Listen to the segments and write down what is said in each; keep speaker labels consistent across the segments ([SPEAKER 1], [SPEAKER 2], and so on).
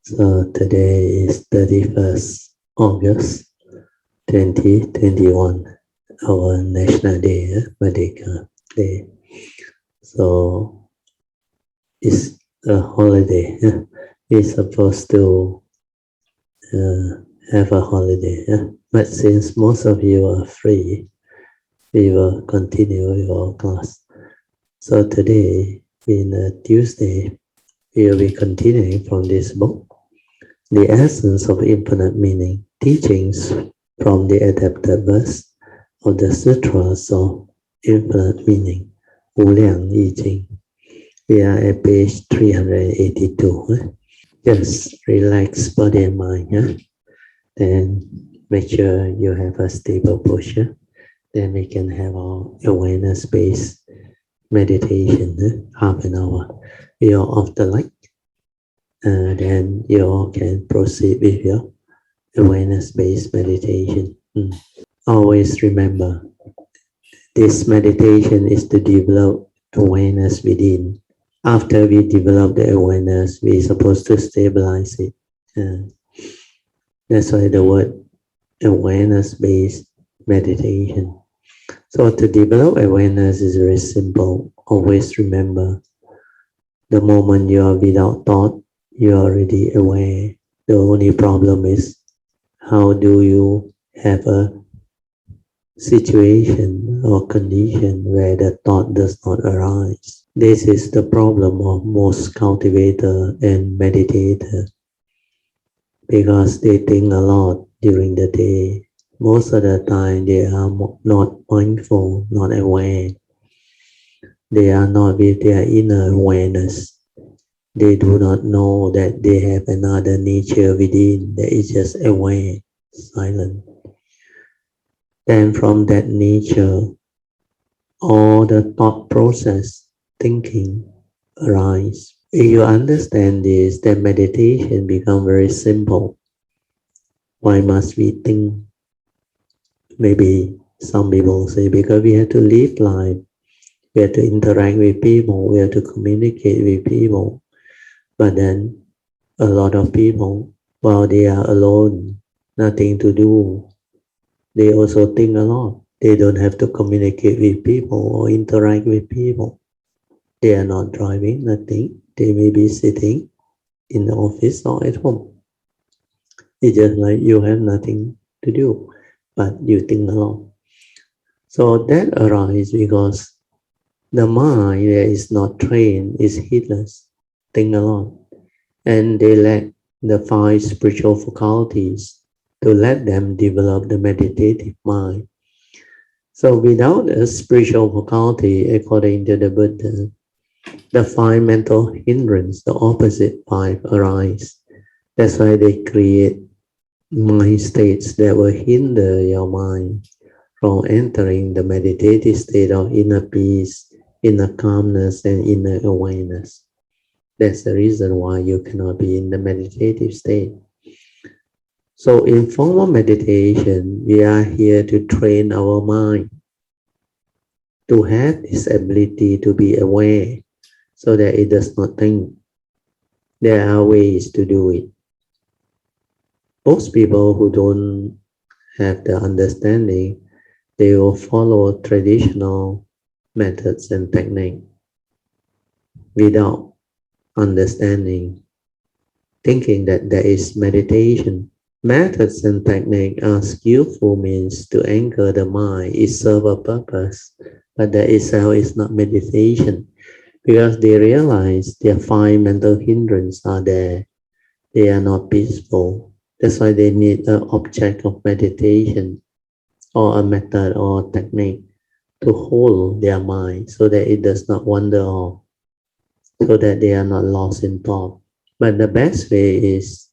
[SPEAKER 1] So today is 31st August 2021, our National Day, Merdeka Day. So it's a holiday. We're supposed to have a holiday. But since most of you are free, we will continue your class. So today, being a Tuesday, we will be continuing from this book, The Essence of Infinite Meaning, Teachings from the Adapted Verse of the Sutras of Infinite Meaning, Wu Liang Yi Jing. We are at page 382. Just relax body and mind. Then make sure you have a stable posture. Then we can have our awareness-based meditation, half an hour. We are off the light. Then you all can proceed with your awareness-based meditation. Always remember, this meditation is to develop awareness within. After we develop the awareness, we're supposed to stabilize it. That's why the word awareness-based meditation. So to develop awareness is very simple. Always remember, the moment you are without thought, you are already aware. The only problem is, how do you have a situation or condition where the thought does not arise? This is the problem of most cultivator and meditator, because they think a lot during the day. Most of the time they are not mindful, not aware. They are not with their inner awareness. They do not know that they have another nature within that is just aware, silent. Then from that nature, all the thought process, thinking arise. If you understand this, then meditation becomes very simple. Why must we think? Maybe some people say, because we have to live life, we have to interact with people, we have to communicate with people. But then a lot of people, while they are alone, nothing to do, they also think a lot. They don't have to communicate with people or interact with people. They are not driving, nothing. They may be sitting in the office or at home. It's just like you have nothing to do, but you think a lot. So that arises because the mind that is not trained is heedless, think a lot. And they lack the 5 spiritual faculties to let them develop the meditative mind. So without a spiritual faculty, according to the Buddha, the 5 mental hindrance, the opposite 5, arise. That's why they create mind states that will hinder your mind from entering the meditative state of inner peace, inner calmness, and inner awareness. That's the reason why you cannot be in the meditative state. So in formal meditation, we are here to train our mind to have this ability to be aware so that it does not think. There are ways to do it. Most people who don't have the understanding, they will follow traditional methods and techniques without understanding, thinking that there is meditation. Methods and techniques are skillful means to anchor the mind. It serves a purpose, but that itself is not meditation, because they realize their 5 mental hindrances are there. They are not peaceful. That's why they need an object of meditation or a method or technique to hold their mind so that it does not wander off, so that they are not lost in thought. But the best way is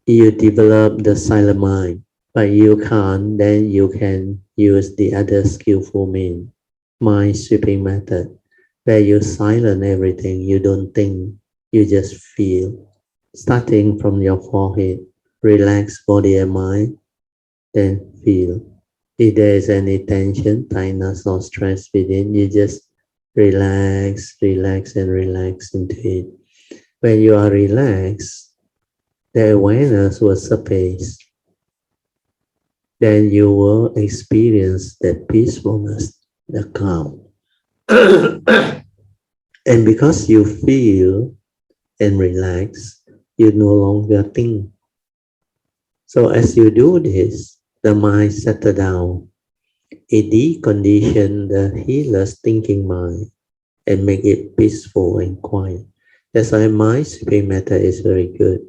[SPEAKER 1] you develop the silent mind, but you can't, then you can use the other skillful means, mind sweeping method, where you silence everything, you don't think, you just feel. Starting from your forehead, relax body and mind, then feel. If there is any tension, tightness, or stress within, you just relax, relax, and relax into it. When you are relaxed, the awareness will surface. Then you will experience that peacefulness, the calm. And because you feel and relax, you no longer think. So as you do this, the mind settles down. It deconditions the heedless thinking mind and make it peaceful and quiet. That's why mind sweeping method is very good.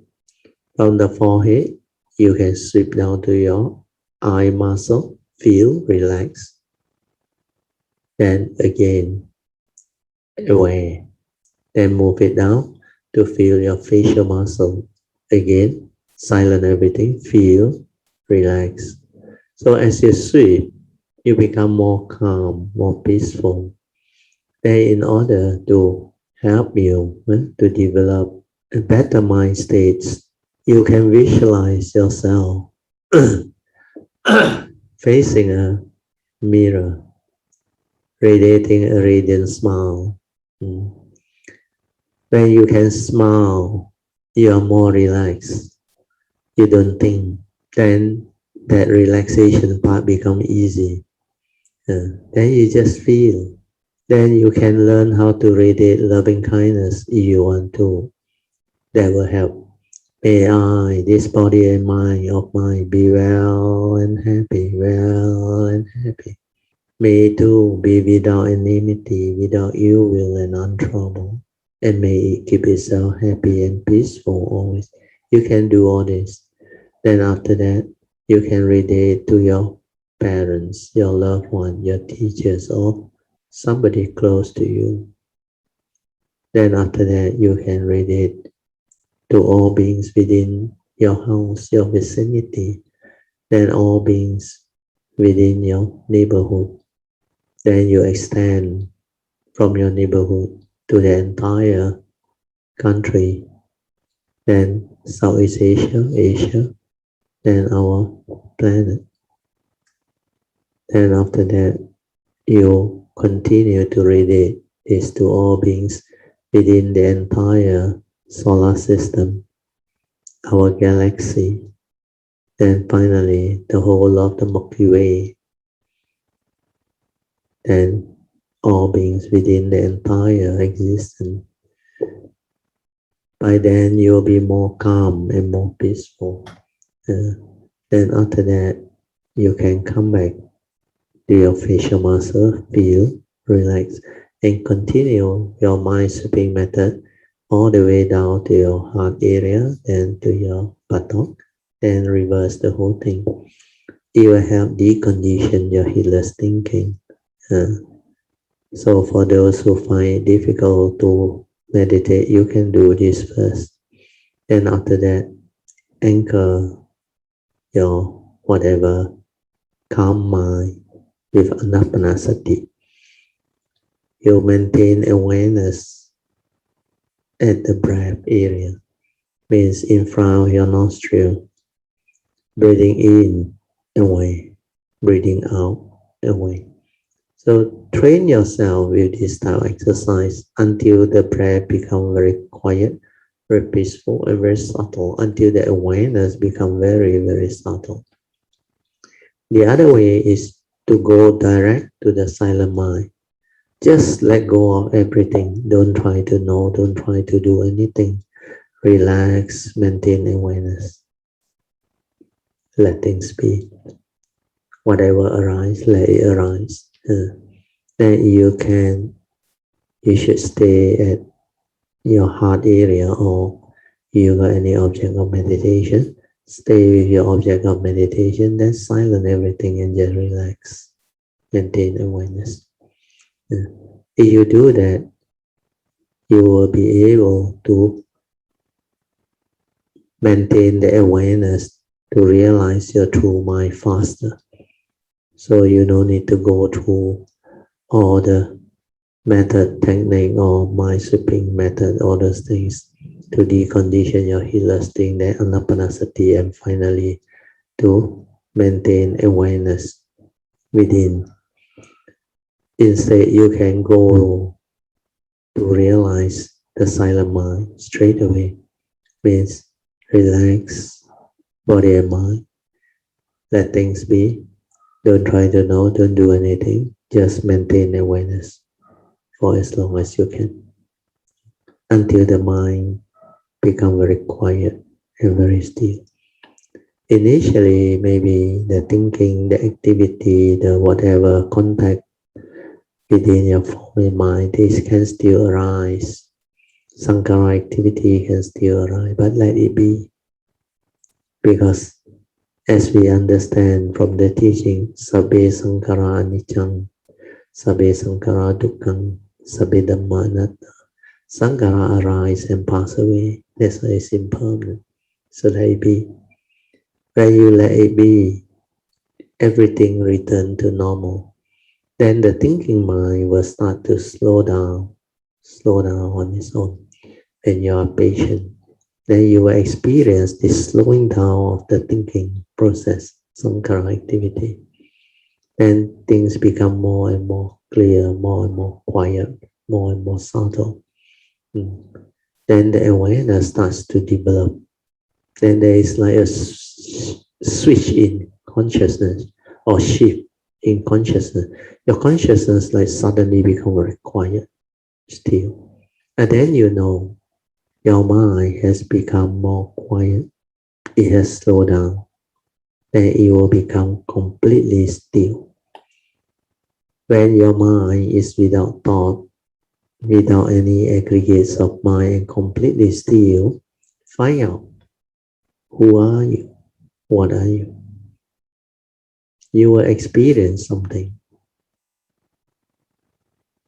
[SPEAKER 1] From the forehead, you can sweep down to your eye muscle, feel, relax. Then again, aware. Then move it down to feel your facial muscle. Again, silence everything, feel, relax. So as you sweep, you become more calm, more peaceful. Then in order to help you to develop a better mind states, you can visualize yourself facing a mirror, radiating a radiant smile. When you can smile, you are more relaxed. You don't think. Then that relaxation part becomes easy. Then you just feel. Then you can learn how to radiate loving kindness if you want to. That will help. May I, this body and mind of mine, be well and happy, well and happy. May it too be without enmity, without ill will and untroubled. And may it keep itself happy and peaceful always. You can do all this. Then after that, you can radiate to your parents, your loved one, your teachers, or somebody close to you. Then after that, you can radiate to all beings within your house, your vicinity, then all beings within your neighborhood. Then you extend from your neighborhood to the entire country, then Southeast Asia, Asia, then our planet. Then after that, you continue to radiate this to all beings within the entire solar system, our galaxy, then finally the whole of the Milky Way, then all beings within the entire existence. By then you'll be more calm and more peaceful. Then after that, you can come back to your facial muscle, feel, relax, and continue your mind sweeping method all the way down to your heart area, then to your buttock, then reverse the whole thing. It will help decondition your heedless thinking. So for those who find it difficult to meditate, you can do this first. Then after that, anchor your whatever calm mind with anapanasati. You maintain awareness at the breath area, means in front of your nostril, breathing in away, breathing out away. So train yourself with this style exercise until the breath becomes very quiet, very peaceful, and very subtle, until the awareness becomes very, very subtle. The other way is to go direct to the silent mind. Just let go of everything. Don't try to know, don't try to do anything. Relax, maintain awareness. Let things be. Whatever arises, let it arise. Then you should stay at your heart area, or you got any object of meditation. Stay with your object of meditation, then silence everything and just relax. Maintain awareness. If you do that, you will be able to maintain the awareness to realize your true mind faster. So you don't need to go through all the method, technique, or mind sweeping method, all those things to decondition your heedless thing, then anapanasati, and finally to maintain awareness within. Instead, you can go to realize the silent mind straight away. Means relax body and mind, let things be. Don't try to know, don't do anything. Just maintain awareness for as long as you can, until the mind become very quiet and very still. Initially, maybe the thinking, the activity, the whatever contact within your form and mind, this can still arise. Sankara activity can still arise, but let it be. Because as we understand from the teaching, Sabbe Sankara Anicca, Sabbe Sankara Dukkha, Sabbe Dhamma Anatta, Sankara arise and pass away. That's why it's impermanent. So let it be. When you let it be, everything return to normal. Then the thinking mind will start to slow down on its own. When you are patient, then you will experience this slowing down of the thinking process, Sankara activity. Then things become more and more clear, more and more quiet, more and more subtle. Then the awareness starts to develop. Then there is like a switch in consciousness or shift in consciousness. Your consciousness like suddenly become very quiet, still. And then you know your mind has become more quiet. It has slowed down. Then it will become completely still. When your mind is without thought, without any aggregates of mind and completely still, find out who are you, what are you. You will experience something.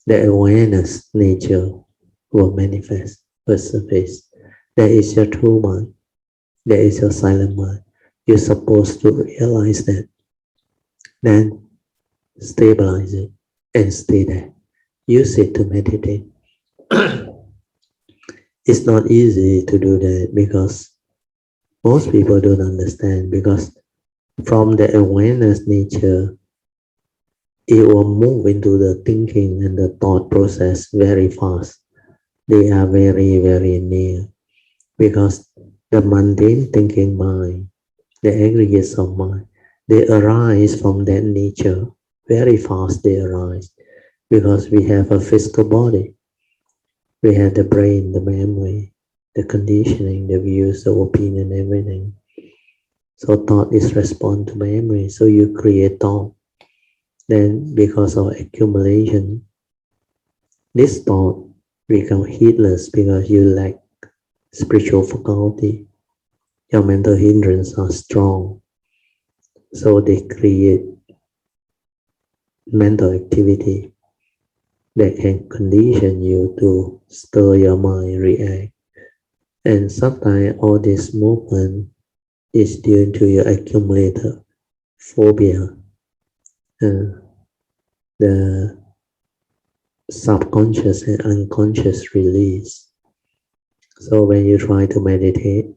[SPEAKER 1] The awareness nature will manifest, will surface. That is your true mind. That is your silent mind. You're supposed to realize that. Then stabilize it and stay there. Use it to meditate. It's not easy to do that because most people don't understand, because from the awareness nature, it will move into the thinking and the thought process very fast. They are very, very near, because the mundane thinking mind, the aggregates of mind, they arise from that nature. Very fast they arise, because we have a physical body. We have the brain, the memory, the conditioning, the views, the opinion, everything. So thought is respond to memory. So you create thought. Then because of accumulation, this thought become heedless because you lack spiritual faculty. Your mental hindrance are strong. So they create mental activity that can condition you to stir your mind, react. And sometimes all this movement is due to your accumulated phobia, the subconscious and unconscious release. So when you try to meditate,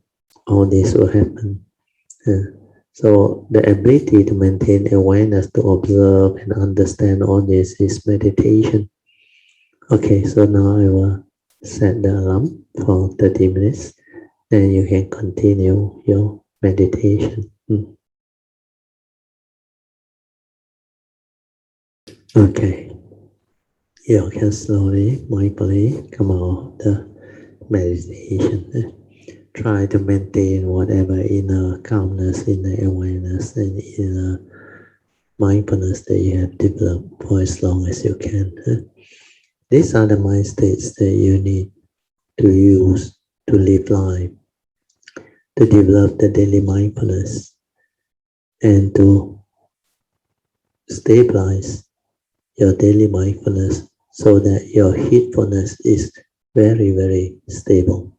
[SPEAKER 1] all this will happen. So the ability to maintain awareness, to observe and understand all this is meditation. Okay, so now I will set the alarm for 30 minutes. Then you can continue your meditation. Okay, you can slowly, mindfully come out of the meditation. Try to maintain whatever inner calmness, inner awareness, and inner mindfulness that you have developed for as long as you can. These are the mind states that you need to use to live life, to develop the daily mindfulness, and to stabilize your daily mindfulness so that your heedfulness is very, very stable,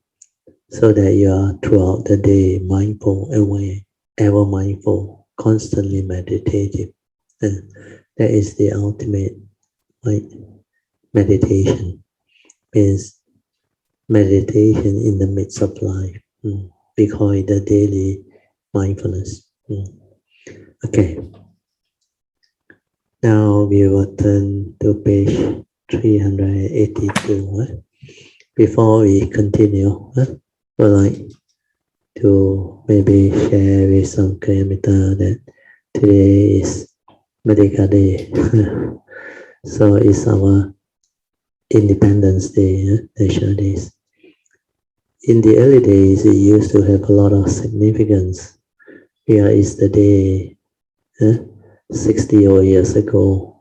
[SPEAKER 1] so that you are throughout the day mindful, aware, ever mindful, constantly meditative. And that is the ultimate meditation, means meditation in the midst of life. We call it the daily mindfulness. Okay. Now we will turn to page 382. Before we continue, we'll to maybe share with some kilometer that today is Merdeka Day. So it's our Independence Day, National Days. In the early days, it used to have a lot of significance. Here is the day 60 odd years ago,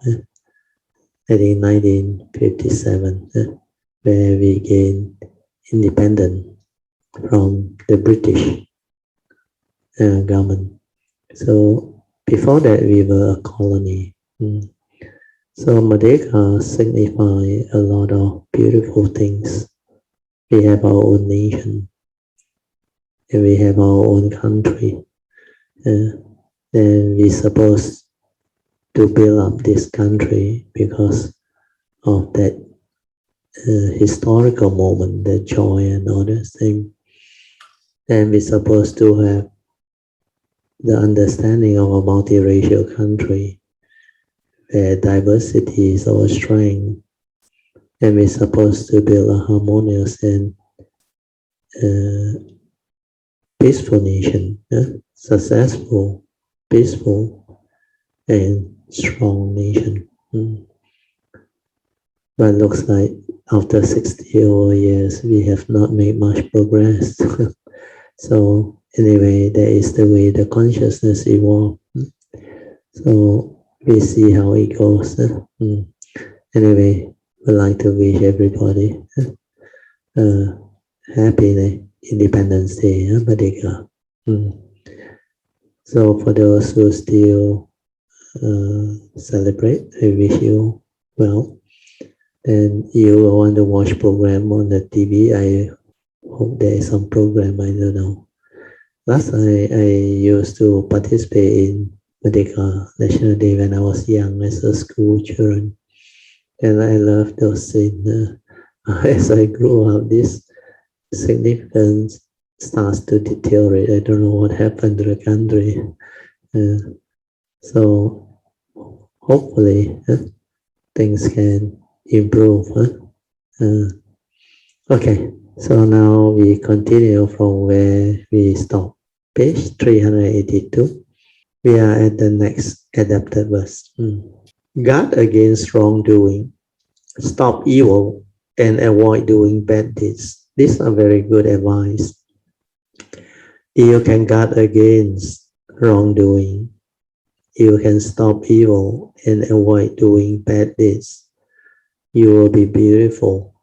[SPEAKER 1] I think 1957, where we gained independence from the British government. So before that, we were a colony. So Merdeka signifies a lot of beautiful things. We have our own nation, and we have our own country. And we're supposed to build up this country because of that historical moment, the joy and all those things. And we're supposed to have the understanding of a multiracial country where diversity is our strength, and we're supposed to build a harmonious and peaceful nation, successful, peaceful, and strong nation. But looks like after 60 over years, we have not made much progress. So anyway, that is the way the consciousness evolves. So we see how it goes. Anyway, we'd like to wish everybody happy Independence Day, Merdeka. So for those who still celebrate, I wish you well. And you want to watch program on the TV, I hope there is some program, I don't know. Last time I used to participate in Merdeka National Day when I was young as a school children. And I love those scenes. As I grew up, this significance starts to deteriorate. I don't know what happened to the country. So hopefully things can improve. Okay, so now we continue from where we stopped. Page 382. We are at the next adapted verse. Guard against wrongdoing, stop evil, and avoid doing bad deeds. These are very good advice. You can guard against wrongdoing. You can stop evil and avoid doing bad deeds. You will be beautiful.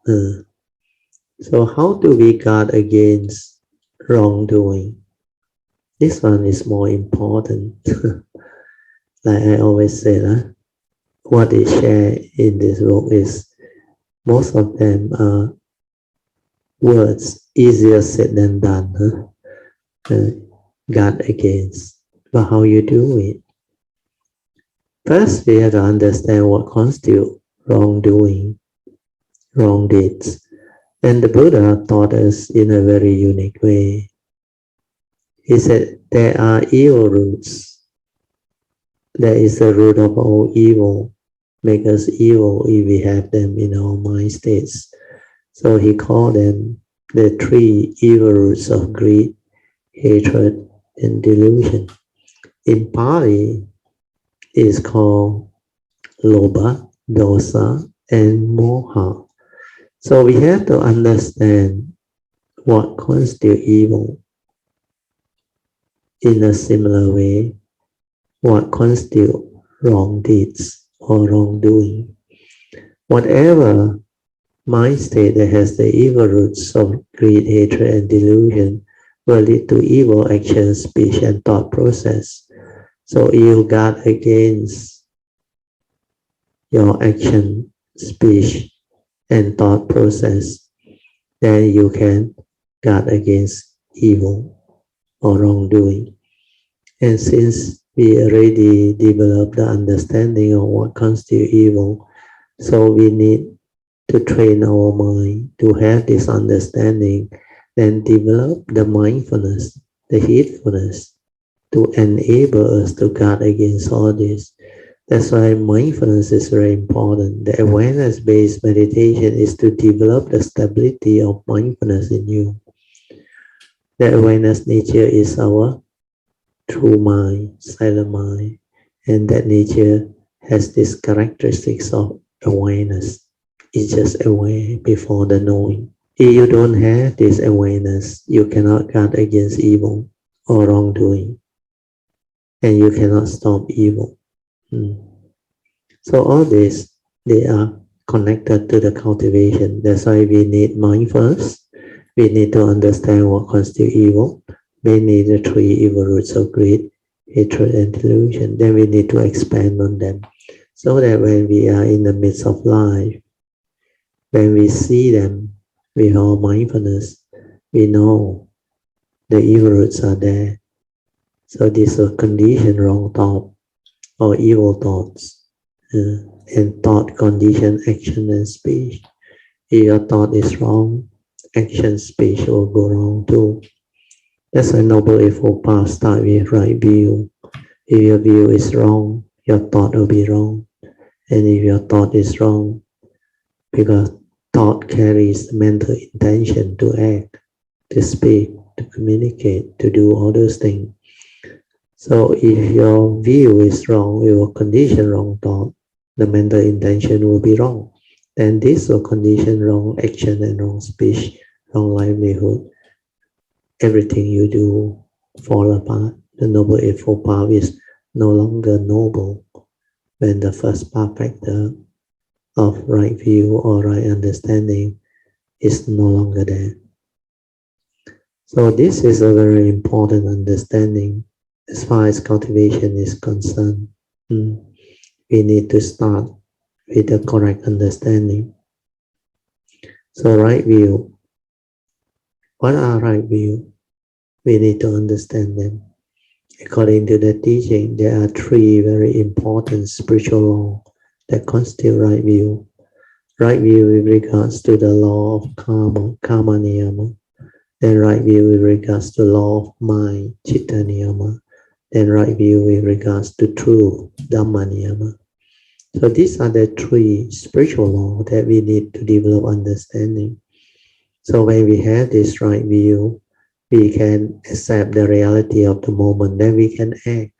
[SPEAKER 1] So how do we guard against wrongdoing? This one is more important. Like I always say, what is shared in this book is most of them are words easier said than done. Guard against. But how you do it? First, we have to understand what constitutes wrongdoing, wrong deeds. And the Buddha taught us in a very unique way. He said there are evil roots. There is a root of all evil, make us evil if we have them in our mind states. So he called them the three evil roots of greed, hatred, and delusion. In Pali, it is called Lobha, Dosa, and Moha. So we have to understand what constitutes evil. In a similar way, what constitutes wrong deeds or wrongdoing. Whatever mind state that has the evil roots of greed, hatred, and delusion will lead to evil action, speech, and thought process. So you guard against your action, speech, and thought process, then you can guard against evil or wrongdoing. And since we already developed the understanding of what constitutes evil, so we need to train our mind to have this understanding, then develop the mindfulness, the heedfulness, to enable us to guard against all this. That's why mindfulness is very important. The awareness-based meditation is to develop the stability of mindfulness in you. The awareness nature is our true mind, silent mind, and that nature has these characteristics of awareness. It's just aware before the knowing. If you don't have this awareness, you cannot guard against evil or wrongdoing, and you cannot stop evil. So all this, they are connected to the cultivation. That's why we need mindfulness. We need to understand what constitutes evil. We need the three evil roots of greed, hatred, and delusion. Then we need to expand on them, so that when we are in the midst of life, when we see them with our mindfulness, we know the evil roots are there. So these are conditioned wrong thought or evil thoughts, and thought condition action and speech. If your thought is wrong, action, speech will go wrong too. That's a noble eightfold path start with right view. If your view is wrong, your thought will be wrong. And if your thought is wrong, because thought carries mental intention to act, to speak, to communicate, to do all those things. So if your view is wrong, it will condition wrong thought. The mental intention will be wrong. Then this will condition wrong action and wrong speech, wrong livelihood. Everything you do fall apart. The Noble Eightfold Path is no longer noble when the first path factor of right view or right understanding is no longer there. So this is a very important understanding as far as cultivation is concerned. We need to start with the correct understanding. So right view. What are right view? We need to understand them. According to the teaching, there are three very important spiritual laws that constitute right view. Right view with regards to the law of karma niyama. Then right view with regards to law of mind, chitta niyama. Then right view with regards to truth, dhamma niyama. So these are the three spiritual laws that we need to develop understanding. So when we have this right view, we can accept the reality of the moment, then we can act.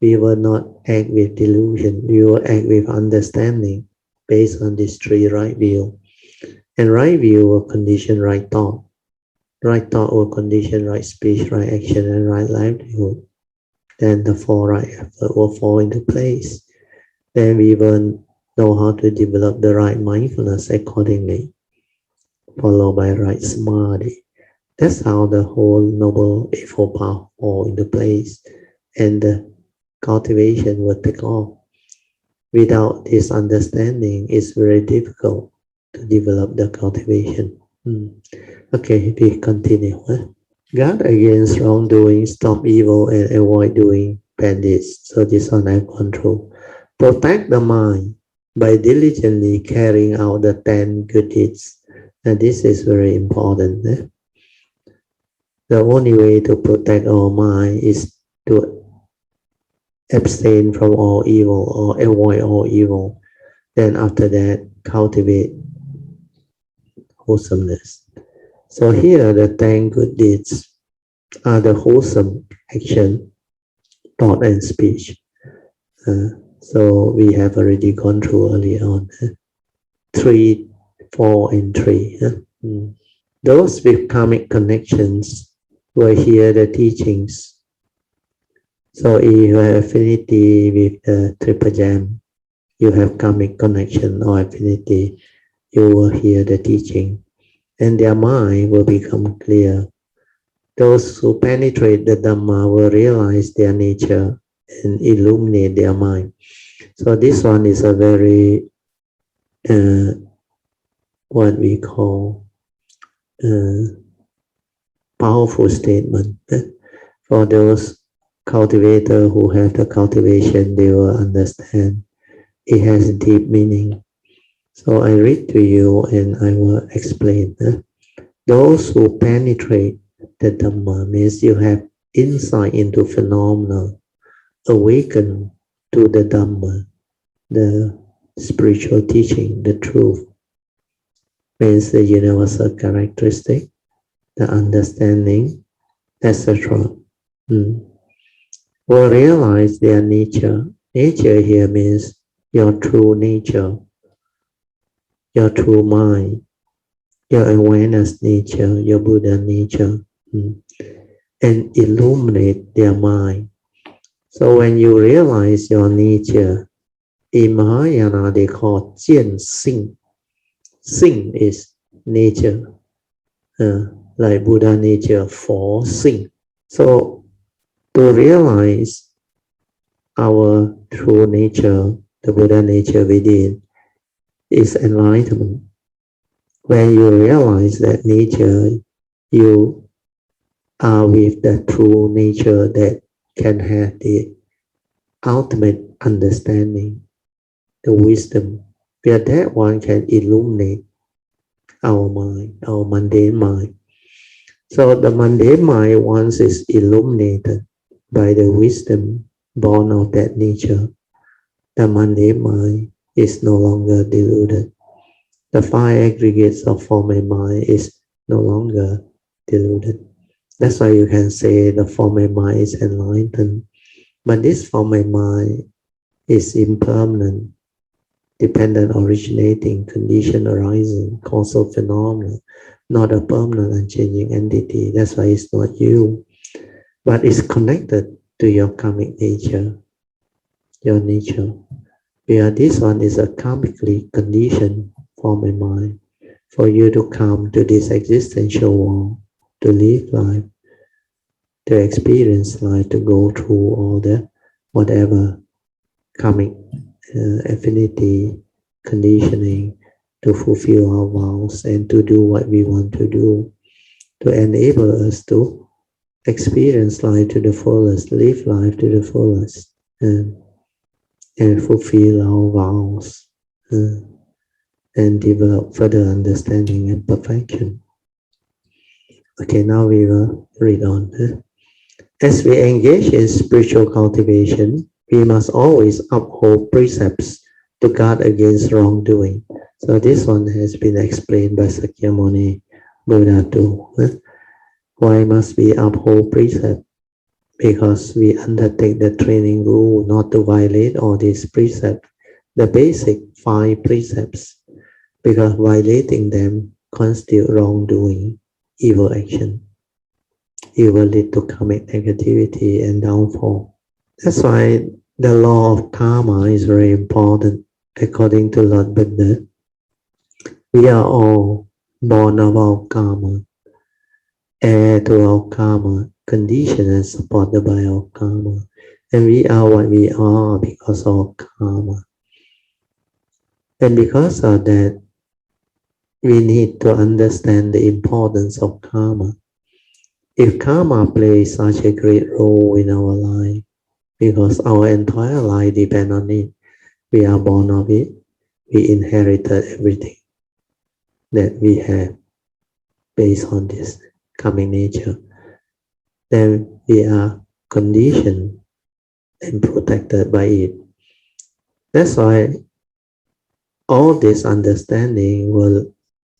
[SPEAKER 1] We will not act with delusion, we will act with understanding based on these three right view. And right view will condition right thought. Right thought will condition right speech, right action, and right livelihood. Then the four right effort will fall into place. Then we will know how to develop the right mindfulness accordingly, followed by right samadhi. That's how the whole Noble Eightfold Path fall into place, and the cultivation will take off. Without this understanding, it's very difficult to develop the cultivation. Okay, we continue. Guard against wrongdoing, stop evil, and avoid doing bad deeds. So this one I control. Protect the mind by diligently carrying out the 10 good deeds. And this is very important. The only way to protect our mind is to abstain from all evil or avoid all evil. Then after that, cultivate wholesomeness. So here the 10 good deeds are the wholesome action, thought, and speech. So we have already gone through earlier on. 3, 4, and 3. Those with karmic connections will hear the teachings. So if you have affinity with the triple gem, you have karmic connection or affinity, you will hear the teaching, and their mind will become clear. Those who penetrate the Dhamma will realize their nature and illuminate their mind. So this one is a very, what we call, powerful statement. For those cultivators who have the cultivation, they will understand. It has deep meaning. So I read to you and I will explain. Those who penetrate the Dhamma means you have insight into phenomena, awaken to the Dhamma, the spiritual teaching, the truth, means the universal characteristic, the understanding, etc. Will realize their nature. Nature here means your true nature, your true mind, your awareness nature, your Buddha nature, and illuminate their mind. So when you realize your nature, in Mahayana they call Jian Xing. Xing is nature, like Buddha nature, for Xing. So to realize our true nature, the Buddha nature within, is enlightenment. When you realize that nature, you are with the true nature that can have the ultimate understanding, the wisdom, where that one can illuminate our mind, our mundane mind. So the mundane mind, once is illuminated by the wisdom born of that nature, the mundane mind is no longer deluded. The five aggregates of form and mind is no longer deluded. That's why you can say the form and mind is enlightened. But this form and mind is impermanent, dependent, originating, condition arising, causal phenomena, not a permanent unchanging entity. That's why it's not you, but it's connected to your karmic nature, your nature. Where this one is a karmically conditioned form and mind for you to come to this existential world, to live life, to experience life, to go through all the whatever karmic affinity, conditioning, to fulfill our vows and to do what we want to do, to enable us to experience life to the fullest, live life to the fullest, and fulfill our vows, and develop further understanding and perfection. Okay, now we will read on. As we engage in spiritual cultivation, we must always uphold precepts to guard against wrongdoing. So this one has been explained by Sakyamuni Buddha too. Why must we uphold precepts? Because we undertake the training rule not to violate all these precepts, the basic 5 precepts, because violating them constitute wrongdoing, evil action. It will lead to karmic negativity and downfall. That's why the law of karma is very important. According to Lord Buddha, we are all born of our karma, heir to our karma, conditioned and supported by our karma. And we are what we are because of karma. And because of that, we need to understand the importance of karma. If karma plays such a great role in our life, because our entire life depends on it, we are born of it, we inherited everything that we have based on this karmic nature. Then we are conditioned and protected by it. That's why all this understanding will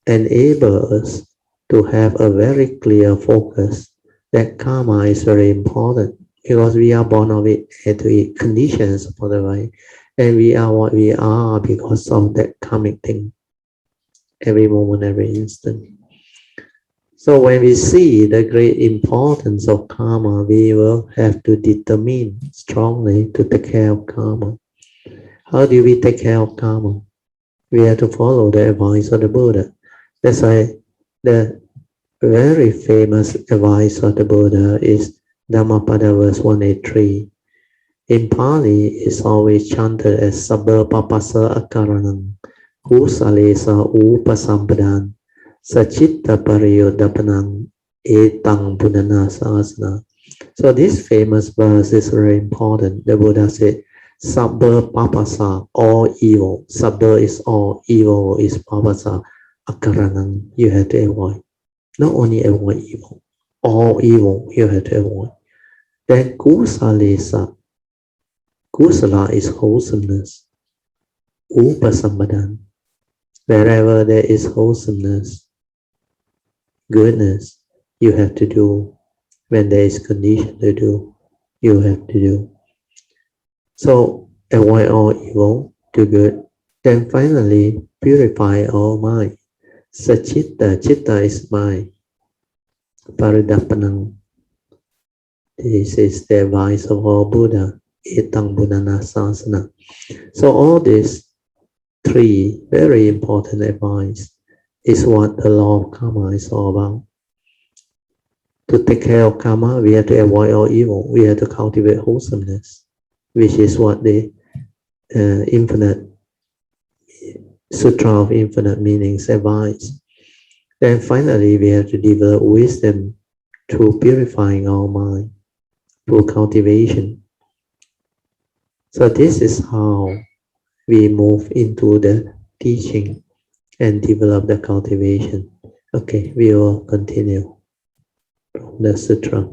[SPEAKER 1] enable us to have a very clear focus that karma is very important because we are born of it and to it, conditions for the right, and we are what we are because of that karmic thing, every moment, every instant. So when we see the great importance of karma, we will have to determine strongly to take care of karma. How do we take care of karma? We have to follow the advice of the Buddha. That's why the very famous advice of the Buddha is Dhammapada verse 183. In Pali, it's always chanted as Sabba Papasa Akaranam, Kusalesa Upasambadan, Sachitta Pariyodapanang, Etang Buddhana Sasana. So this famous verse is very important. The Buddha said, Sabba Papasa, all evil. Sabba is all, evil is Papasa. Akaranam, you have to avoid. Not only avoid evil, all evil you have to avoid. Then kusalesa, kusala is wholesomeness. Upasambadan, wherever there is wholesomeness, goodness, you have to do. When there is condition to do, you have to do. So avoid all evil, do good. Then finally, purify all mind. Sachitta, chitta is mind. Paridapanang, this is the advice of our Buddha. Etang Buddhana Sasana. So all these three very important advice is what the law of karma is all about. To take care of karma, we have to avoid all evil. We have to cultivate wholesomeness, which is what the infinite Sutra of infinite meanings advise. Then finally, we have to develop wisdom through purifying our mind, through cultivation. So this is how we move into the teaching and develop the cultivation. Okay, we will continue from the sutra.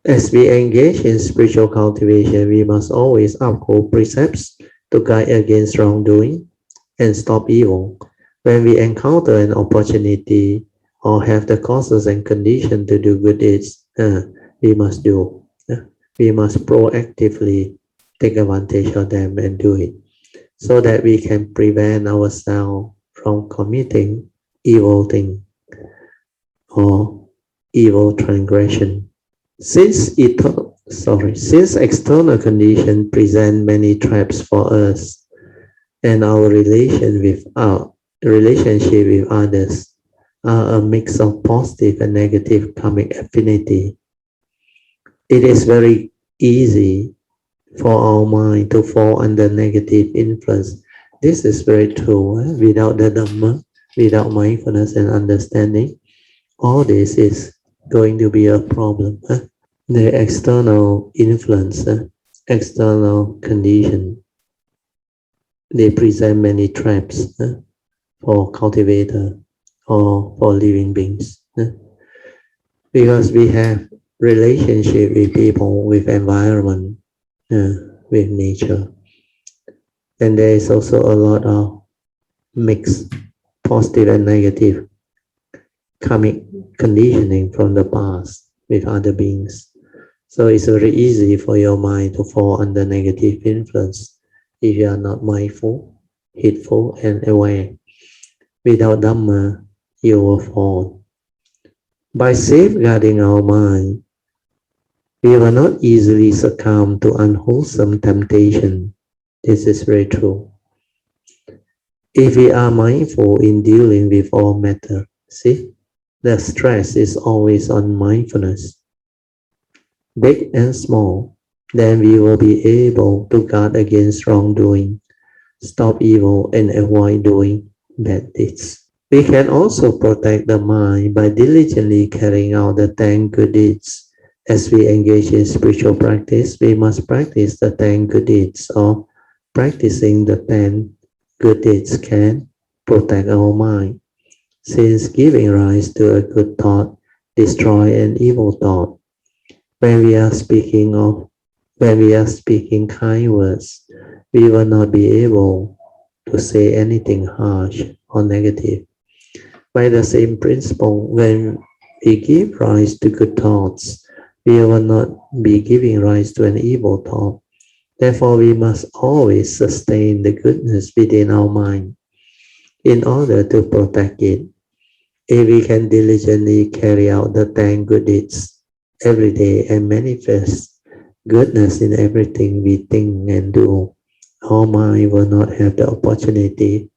[SPEAKER 1] As we engage in spiritual cultivation, we must always uphold precepts to guide against wrongdoing and stop evil. When we encounter an opportunity or have the causes and conditions to do good deeds, we must do. We must proactively take advantage of them and do it, so that we can prevent ourselves from committing evil thing or evil transgression. Since external conditions present many traps for us, and our relationship with others are a mix of positive and negative karmic affinity, it is very easy for our mind to fall under negative influence. This is very true. Without the Dhamma, without mindfulness and understanding, all this is going to be a problem. The external influence, external condition, they present many traps for cultivator or for living beings. Because we have relationship with people, with environment, with nature. And there is also a lot of mixed positive and negative karmic conditioning from the past with other beings. So it's very easy for your mind to fall under negative influence if you are not mindful, heedful, and aware. Without Dhamma, you will fall. By safeguarding our mind, we will not easily succumb to unwholesome temptation. This is very true. If we are mindful in dealing with all matter, see, the stress is always on mindfulness, big and small, then we will be able to guard against wrongdoing, stop evil, and avoid doing bad deeds. We can also protect the mind by diligently carrying out the 10 good deeds. As we engage in spiritual practice, we must practice the 10 good deeds, or practicing the 10 good deeds can protect our mind, since giving rise to a good thought destroys an evil thought. When we are speaking kind words, we will not be able to say anything harsh or negative. By the same principle, when we give rise to good thoughts, we will not be giving rise to an evil thought. Therefore, we must always sustain the goodness within our mind in order to protect it. If we can diligently carry out the 10 good deeds every day and manifest goodness in everything we think and do, our mind will not have the opportunity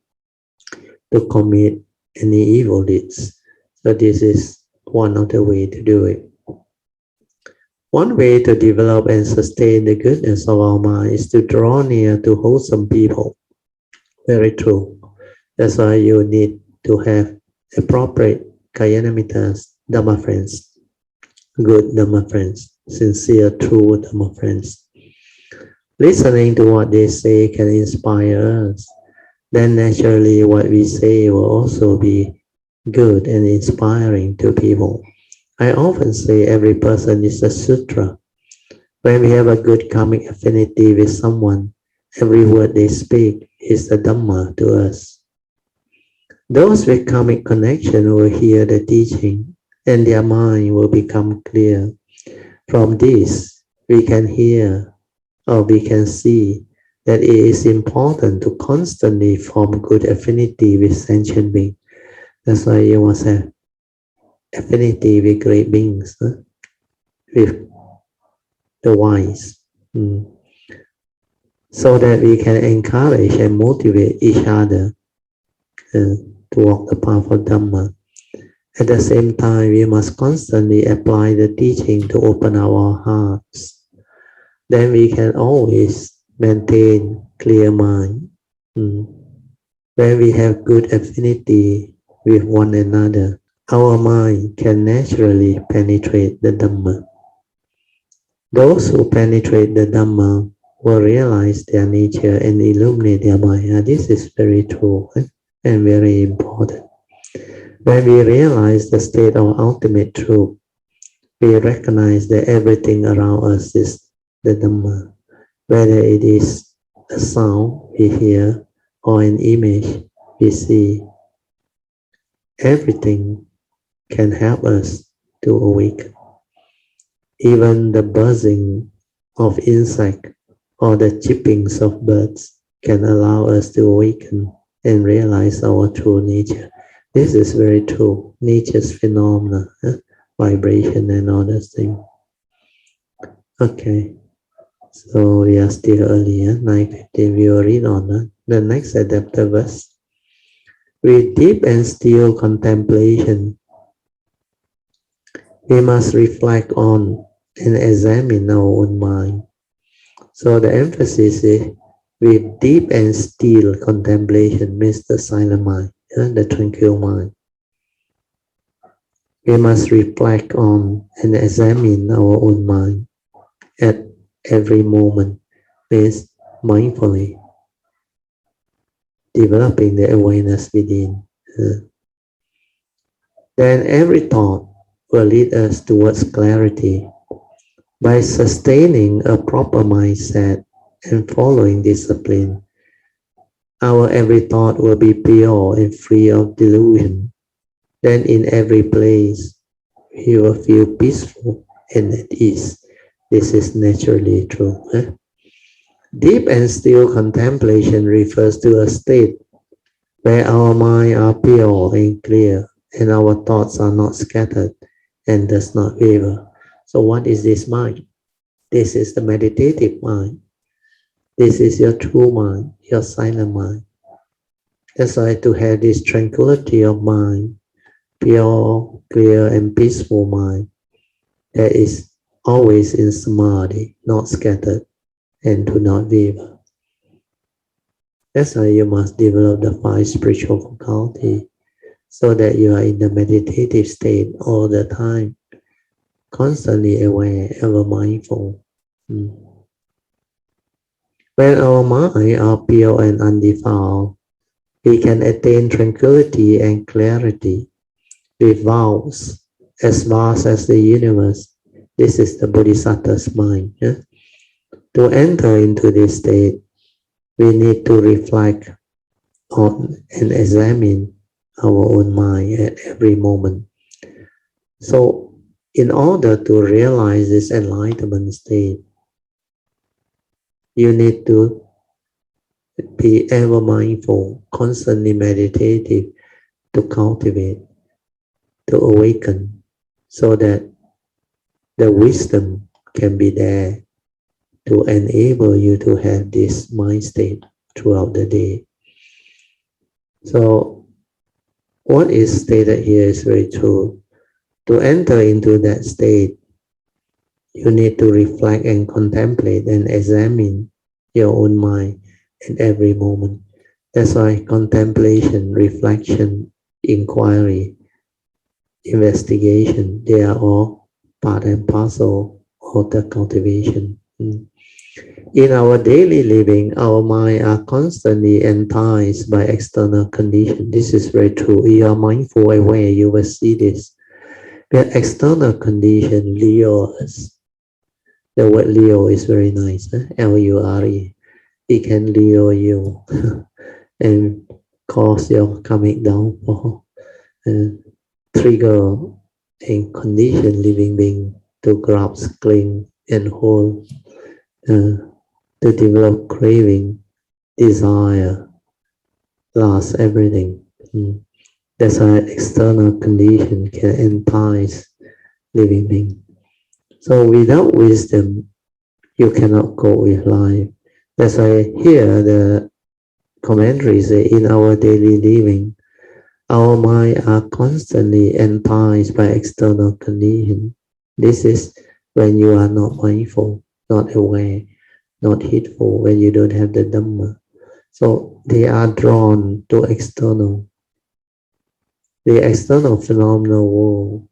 [SPEAKER 1] to commit any evil deeds. So this is one of the ways to do it. One way to develop and sustain the goodness of our mind is to draw near to wholesome people. Very true. That's why you need to have appropriate Kayanamitas, Dhamma friends, good Dhamma friends, sincere, true Dhamma friends. Listening to what they say can inspire us. Then naturally what we say will also be good and inspiring to people. I often say every person is a sutra. When we have a good karmic affinity with someone, every word they speak is a Dhamma to us. Those with karmic connection will hear the teaching and their mind will become clear. From this, we can hear or we can see that it is important to constantly form good affinity with sentient beings. That's why you must have affinity with great beings, with the wise, so that we can encourage and motivate each other to walk the path of Dhamma. At the same time, we must constantly apply the teaching to open our hearts. Then we can always maintain clear mind. When we have good affinity with one another, our mind can naturally penetrate the Dhamma. Those who penetrate the Dhamma will realize their nature and illuminate their mind. This is very true and very important. When we realize the state of ultimate truth, we recognize that everything around us is the Dhamma, whether it is a sound we hear or an image we see. Everything can help us to awaken. Even the buzzing of insects or the chirpings of birds can allow us to awaken and realize our true nature. This is very true. Nature's phenomena, vibration and all those things. Okay, so we are still early, 9:50. We will read on the next adaptive verse. With deep and still contemplation, we must reflect on and examine our own mind. So the emphasis is with deep and still contemplation means the silent mind, the tranquil mind. We must reflect on and examine our own mind at every moment, means mindfully developing the awareness within. Then every thought will lead us towards clarity. By sustaining a proper mindset and following discipline, our every thought will be pure and free of delusion. Then in every place, we will feel peaceful and at ease. This is naturally true. Deep and still contemplation refers to a state where our mind are pure and clear and our thoughts are not scattered and does not waver. So what is this mind? This is the meditative mind. This is your true mind, your silent mind. That's why to have this tranquility of mind, pure, clear, and peaceful mind that is always in samadhi, not scattered, and do not waver. That's why you must develop the 5 spiritual faculty so that you are in the meditative state all the time, constantly aware, ever mindful. When our mind are pure and undefiled, we can attain tranquility and clarity with vows as vast as the universe. This is the Bodhisattva's mind. To enter into this state, we need to reflect on and examine our own mind at every moment. So, in order to realize this enlightenment state, you need to be ever mindful, constantly meditative, to cultivate, to awaken, so that the wisdom can be there to enable you to have this mind state throughout the day. So what is stated here is very true. To enter into that state, you need to reflect and contemplate and examine your own mind at every moment. That's why contemplation, reflection, inquiry, investigation, they are all part and parcel of the cultivation. In our daily living, our mind are constantly enticed by external conditions. This is very true. If you are mindful, aware, you will see this. But external condition lure us. The word lure is very nice. L-U-R-E. It can lure you and cause your karmic downfall, trigger and condition living being to grasp, cling, and hold, to develop craving, desire, lost everything. That's why external condition can entice living being. So without wisdom, you cannot go with life. That's why here the commentary say in our daily living, our mind are constantly enticed by external condition. This is when you are not mindful, not aware, not heedful, when you don't have the Dhamma. So they are drawn to external. The external phenomenal world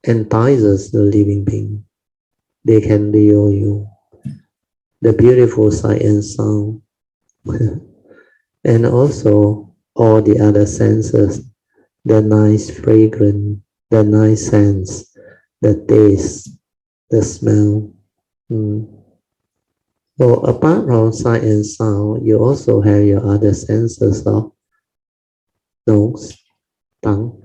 [SPEAKER 1] entices the living being. They can lure you. The beautiful sight and sound, and also all the other senses, the nice fragrance, the nice sense, the taste, the smell. So apart from sight and sound, you also have your other senses of nose, tongue,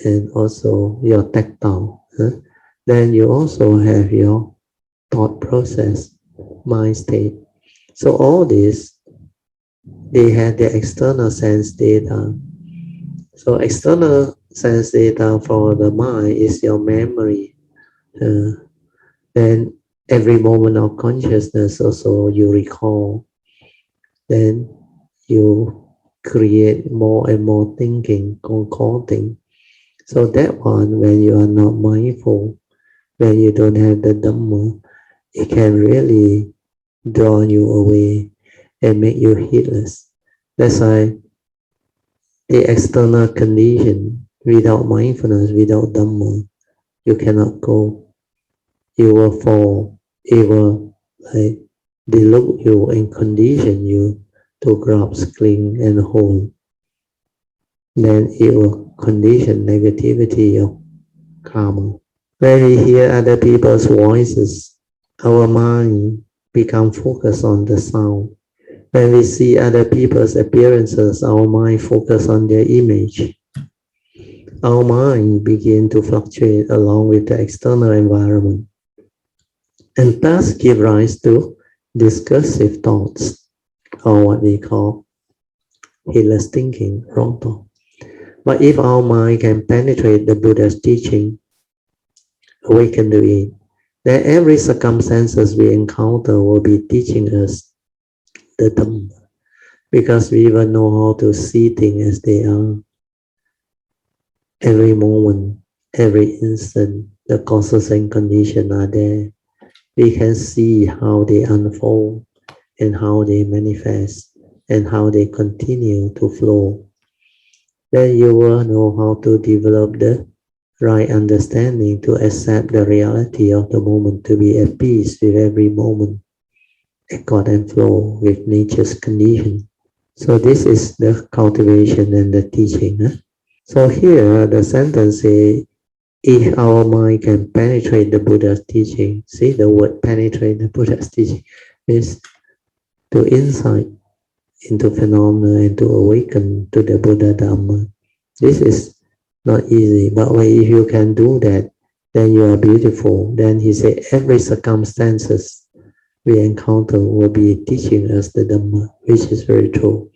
[SPEAKER 1] and also your tactile. Then you also have your thought process, mind state. So all this, they have the external sense data. So external sense data for the mind is your memory. Then every moment of consciousness also you recall. Then you create more and more thinking, concording. So that one, when you are not mindful, when you don't have the Dhamma, it can really draw you away and make you heedless. That's why the external condition, without mindfulness, without Dhamma, you cannot go. You will fall. It will delude you and condition you to grasp, cling, and hold. Then it will condition negativity of karma. When we hear other people's voices, our mind become focused on the sound. When we see other people's appearances, our mind focus on their image. Our mind begin to fluctuate along with the external environment, and thus give rise to discursive thoughts, or what we call heedless thinking, wrong thought. But if our mind can penetrate the Buddha's teaching, awaken to it, then every circumstances we encounter will be teaching us the Dhamma, because we will know how to see things as they are. Every moment, every instant, the causes and conditions are there. We can see how they unfold and how they manifest and how they continue to flow. Then you will know how to develop the right understanding to accept the reality of the moment, to be at peace with every moment, accord and flow with nature's condition. So this is the cultivation and the teaching. So here the sentence says, if our mind can penetrate the Buddha's teaching, see the word penetrate the Buddha's teaching is to insight into phenomena and to awaken to the Buddha Dhamma. This is not easy, but if you can do that, then you are beautiful. Then he said, every circumstances we encounter will be teaching us the Dhamma, which is very true.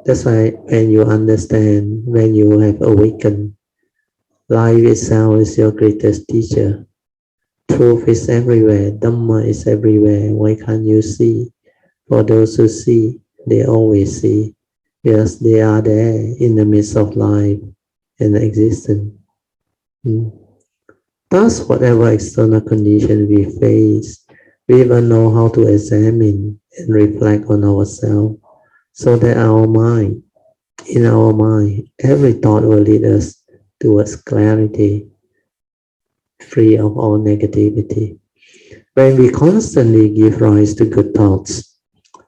[SPEAKER 1] That's why when you understand, when you have awakened, life itself is your greatest teacher. Truth is everywhere. Dhamma is everywhere. Why can't you see? For those who see, they always see. Yes, they are there in the midst of life and existence. Thus, whatever external condition we face, we will know how to examine and reflect on ourselves, so that in our mind, every thought will lead us towards clarity, free of all negativity. When we constantly give rise to good thoughts,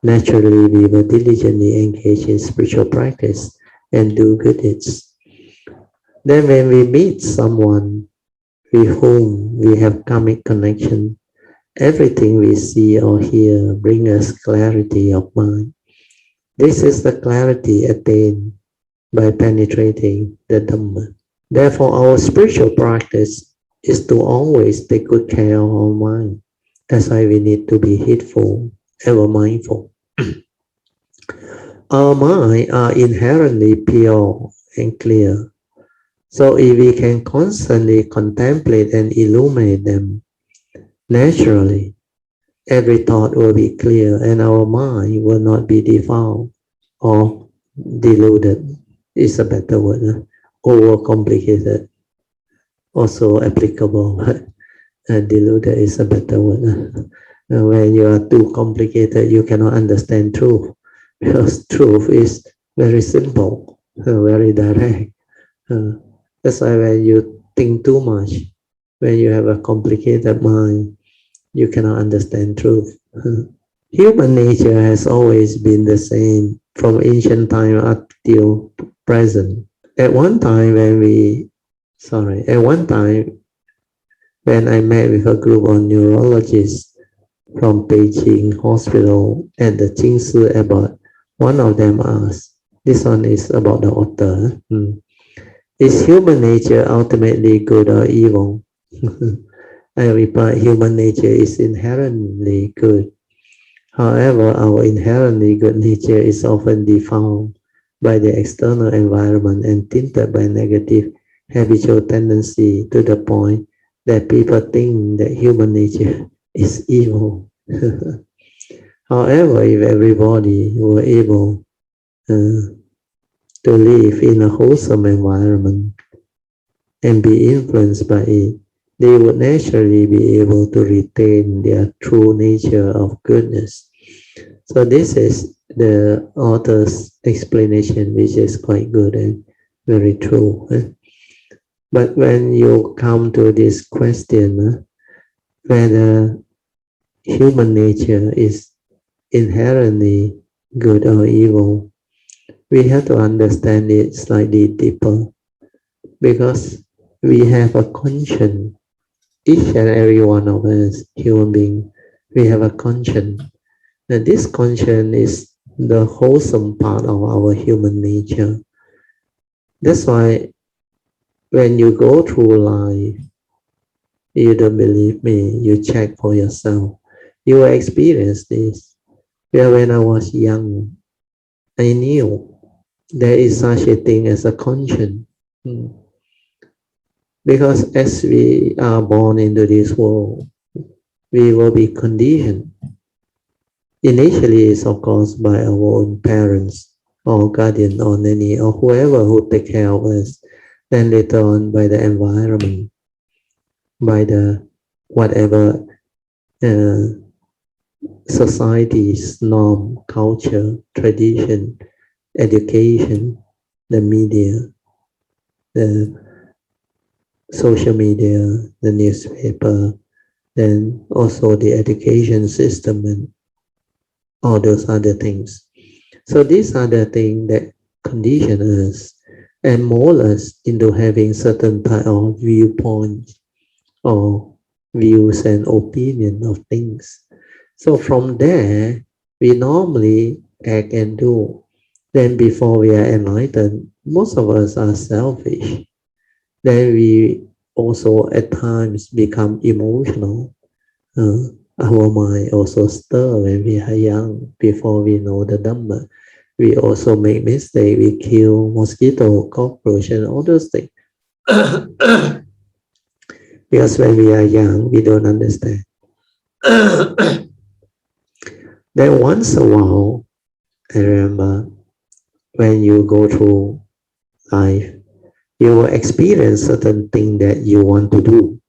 [SPEAKER 1] naturally we will diligently engage in spiritual practice and do good deeds. Then when we meet someone with whom we have karmic connection, everything we see or hear brings us clarity of mind. This is the clarity attained by penetrating the Dhamma. Therefore, our spiritual practice is to always take good care of our mind. That's why we need to be heedful, ever mindful. Our mind are inherently pure and clear. So if we can constantly contemplate and illuminate them naturally, every thought will be clear and our mind will not be defiled or deluded. Is a better word. Overcomplicated, also applicable, but deluded is a better word. When you are too complicated, you cannot understand truth, because truth is very simple, very direct. That's why when you think too much, when you have a complicated mind, you cannot understand truth. Human nature has always been the same from ancient time up till present. At one time when I met with a group of neurologists from Beijing Hospital at the Jingsi Airport, one of them asked, this one is about the author, is human nature ultimately good or evil? I replied, human nature is inherently good. However, our inherently good nature is often defined by the external environment and tinted by negative habitual tendency to the point that people think that human nature is evil. However, if everybody were able to live in a wholesome environment and be influenced by it, they would naturally be able to retain their true nature of goodness. So this is the author's explanation, which is quite good and very true. But when you come to this question, whether human nature is inherently good or evil, we have to understand it slightly deeper, because we have a conscience. Each and every one of us, human being, we have a conscience. And this conscience is the wholesome part of our human nature. That's why when you go through life, you don't believe me, you check for yourself. You will experience this. Where when I was young, I knew there is such a thing as a conscience. Because as we are born into this world, we will be conditioned. Initially, it's of course by our own parents or guardian or nanny or whoever who take care of us. Then later on by the environment, by the whatever society's norm, culture, tradition, education, the media, the social media, the newspaper, then also the education system and all those other things. So these are the things that condition us and mold us into having certain type of viewpoints or views and opinion of things. So from there, we normally act and do. Then before we are enlightened, most of us are selfish. Then we also at times become emotional. Our mind also stir when we are young, before we know the Dhamma. We also make mistakes. We kill mosquito, cockroach, and all those things. Because when we are young, we don't understand. Then once a while, I remember when you go through life, you will experience certain thing that you want to do.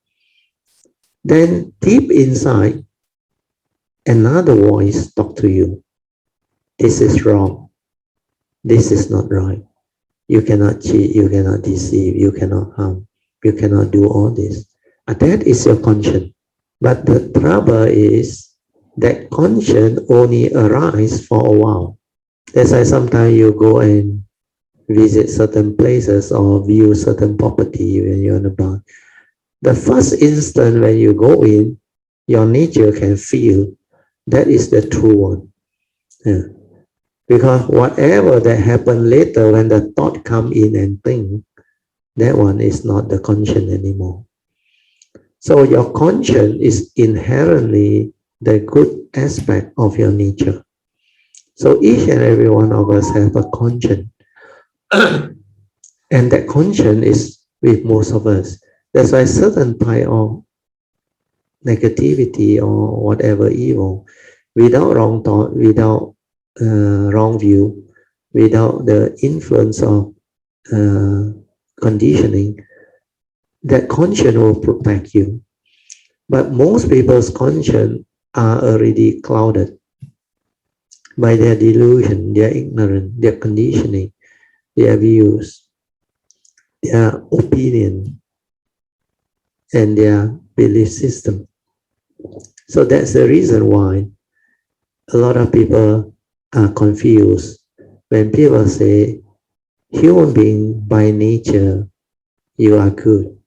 [SPEAKER 1] Then deep inside, another voice talk to you. This is wrong. This is not right. You cannot cheat. You cannot deceive. You cannot harm. You cannot do all this. That is your conscience. But the trouble is that conscience only arises for a while. That's why sometimes you go and visit certain places or view certain property when you're on the bus. The first instant when you go in, your nature can feel that is the true one. Yeah. Because whatever that happened later when the thought come in and think, that one is not the conscience anymore. So your conscience is inherently the good aspect of your nature. So each and every one of us have a conscience. And that conscience is with most of us. That's why certain type of negativity or whatever evil, without wrong thought, without wrong view, without the influence of conditioning, that conscience will protect you. But most people's conscience are already clouded by their delusion, their ignorance, their conditioning, their views, their opinion, and their belief system. So that's the reason why a lot of people are confused when people say, human being by nature, you are good.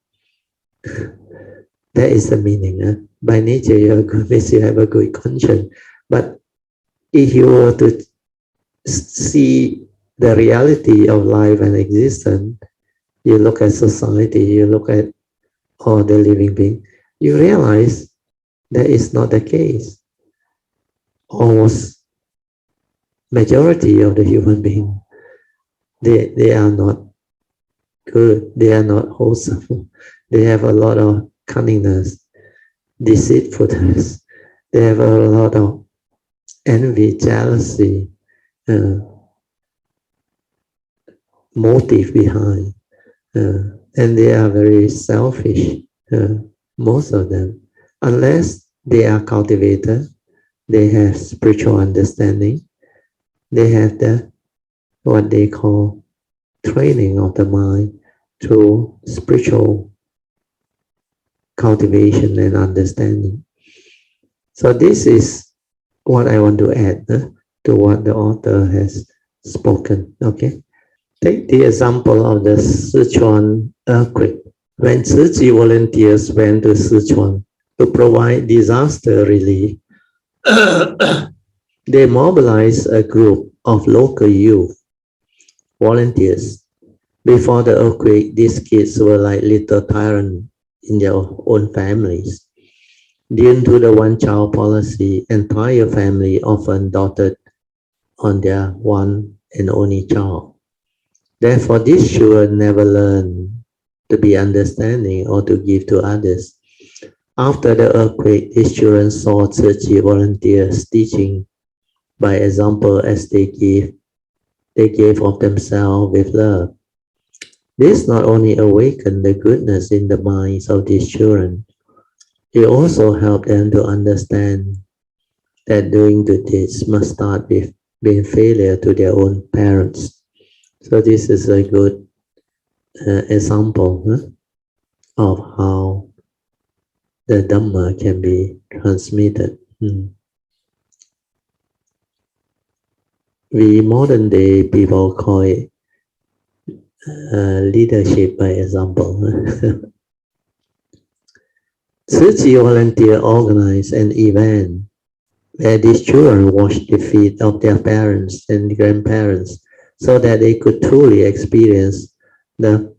[SPEAKER 1] That is the meaning. By nature, you are good means you have a good conscience. But if you were to see the reality of life and existence, you look at society, you look at all the living beings, you realize that is not the case. Almost majority of the human beings, they are not good, they are not wholesome. They have a lot of cunningness, deceitfulness. They have a lot of envy, jealousy, motive behind. And they are very selfish, most of them. Unless they are cultivated, they have spiritual understanding, they have the what they call training of the mind through spiritual cultivation and understanding. So this is what I want to add to what the author has spoken. Okay, take the example of the Sichuan earthquake. When Tzu Chi volunteers went to Sichuan to provide disaster relief, they mobilized a group of local youth volunteers. Before the earthquake, these kids were like little tyrants in their own families. Due to the one-child policy, entire family often doted on their one and only child. Therefore, these children never learn to be understanding or to give to others. After the earthquake, these children saw Tzu Chi volunteers teaching by example as they gave of themselves with love. This not only awakened the goodness in the minds of these children, it also helped them to understand that doing good deeds must start with being failure to their own parents. So this is a good example of how the Dhamma can be transmitted. We modern day people call it leadership by example. Tzu Chi volunteer organized an event where these children washed the feet of their parents and grandparents so that they could truly experience the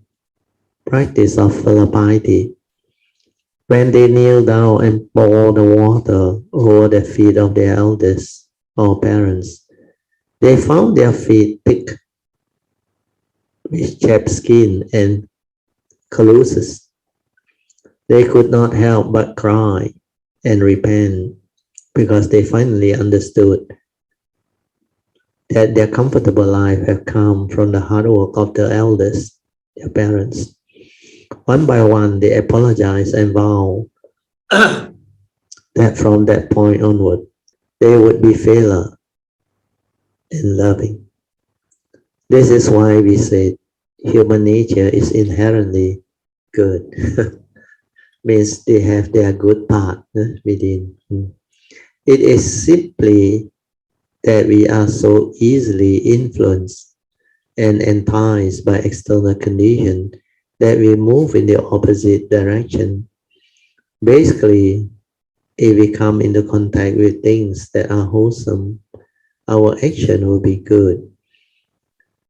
[SPEAKER 1] practice of piety. When they kneel down and pour the water over the feet of their elders or parents, they found their feet thick with chapped skin and calluses. They could not help but cry and repent because they finally understood that their comfortable life had come from the hard work of the elders, their parents. One by one, they apologized and vowed that from that point onward, they would be fairer and loving. This is why we say human nature is inherently good. Means they have their good part within. It is simply that we are so easily influenced and enticed by external conditions that we move in the opposite direction. Basically, if we come into contact with things that are wholesome, our action will be good.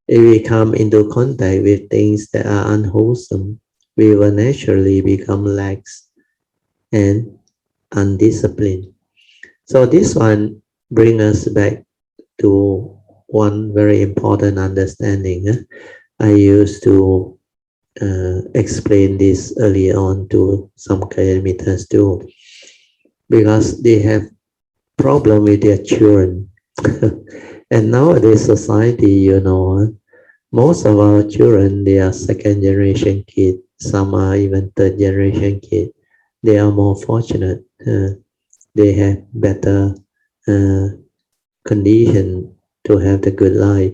[SPEAKER 1] If we come into contact with things that are unwholesome, we will naturally become lax and undisciplined. So this one brings us back to one very important understanding. I used to explain this early on to some kilometers too, because they have problem with their children. And nowadays society, most of our children, they are second generation kids. Some are even third generation kids. They are more fortunate. They have better uh, condition to have the good life.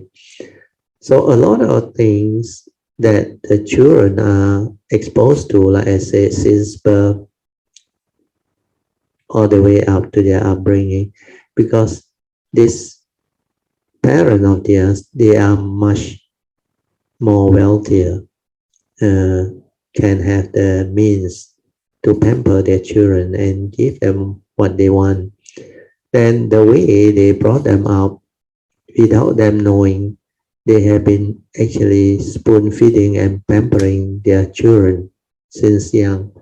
[SPEAKER 1] So a lot of things that the children are exposed to, like I said, since birth all the way up to their upbringing, because this parent of theirs, they are much more wealthier, uh, can have the means to pamper their children and give them what they want. Then the way they brought them up, without them knowing, they have been actually spoon feeding and pampering their children since young,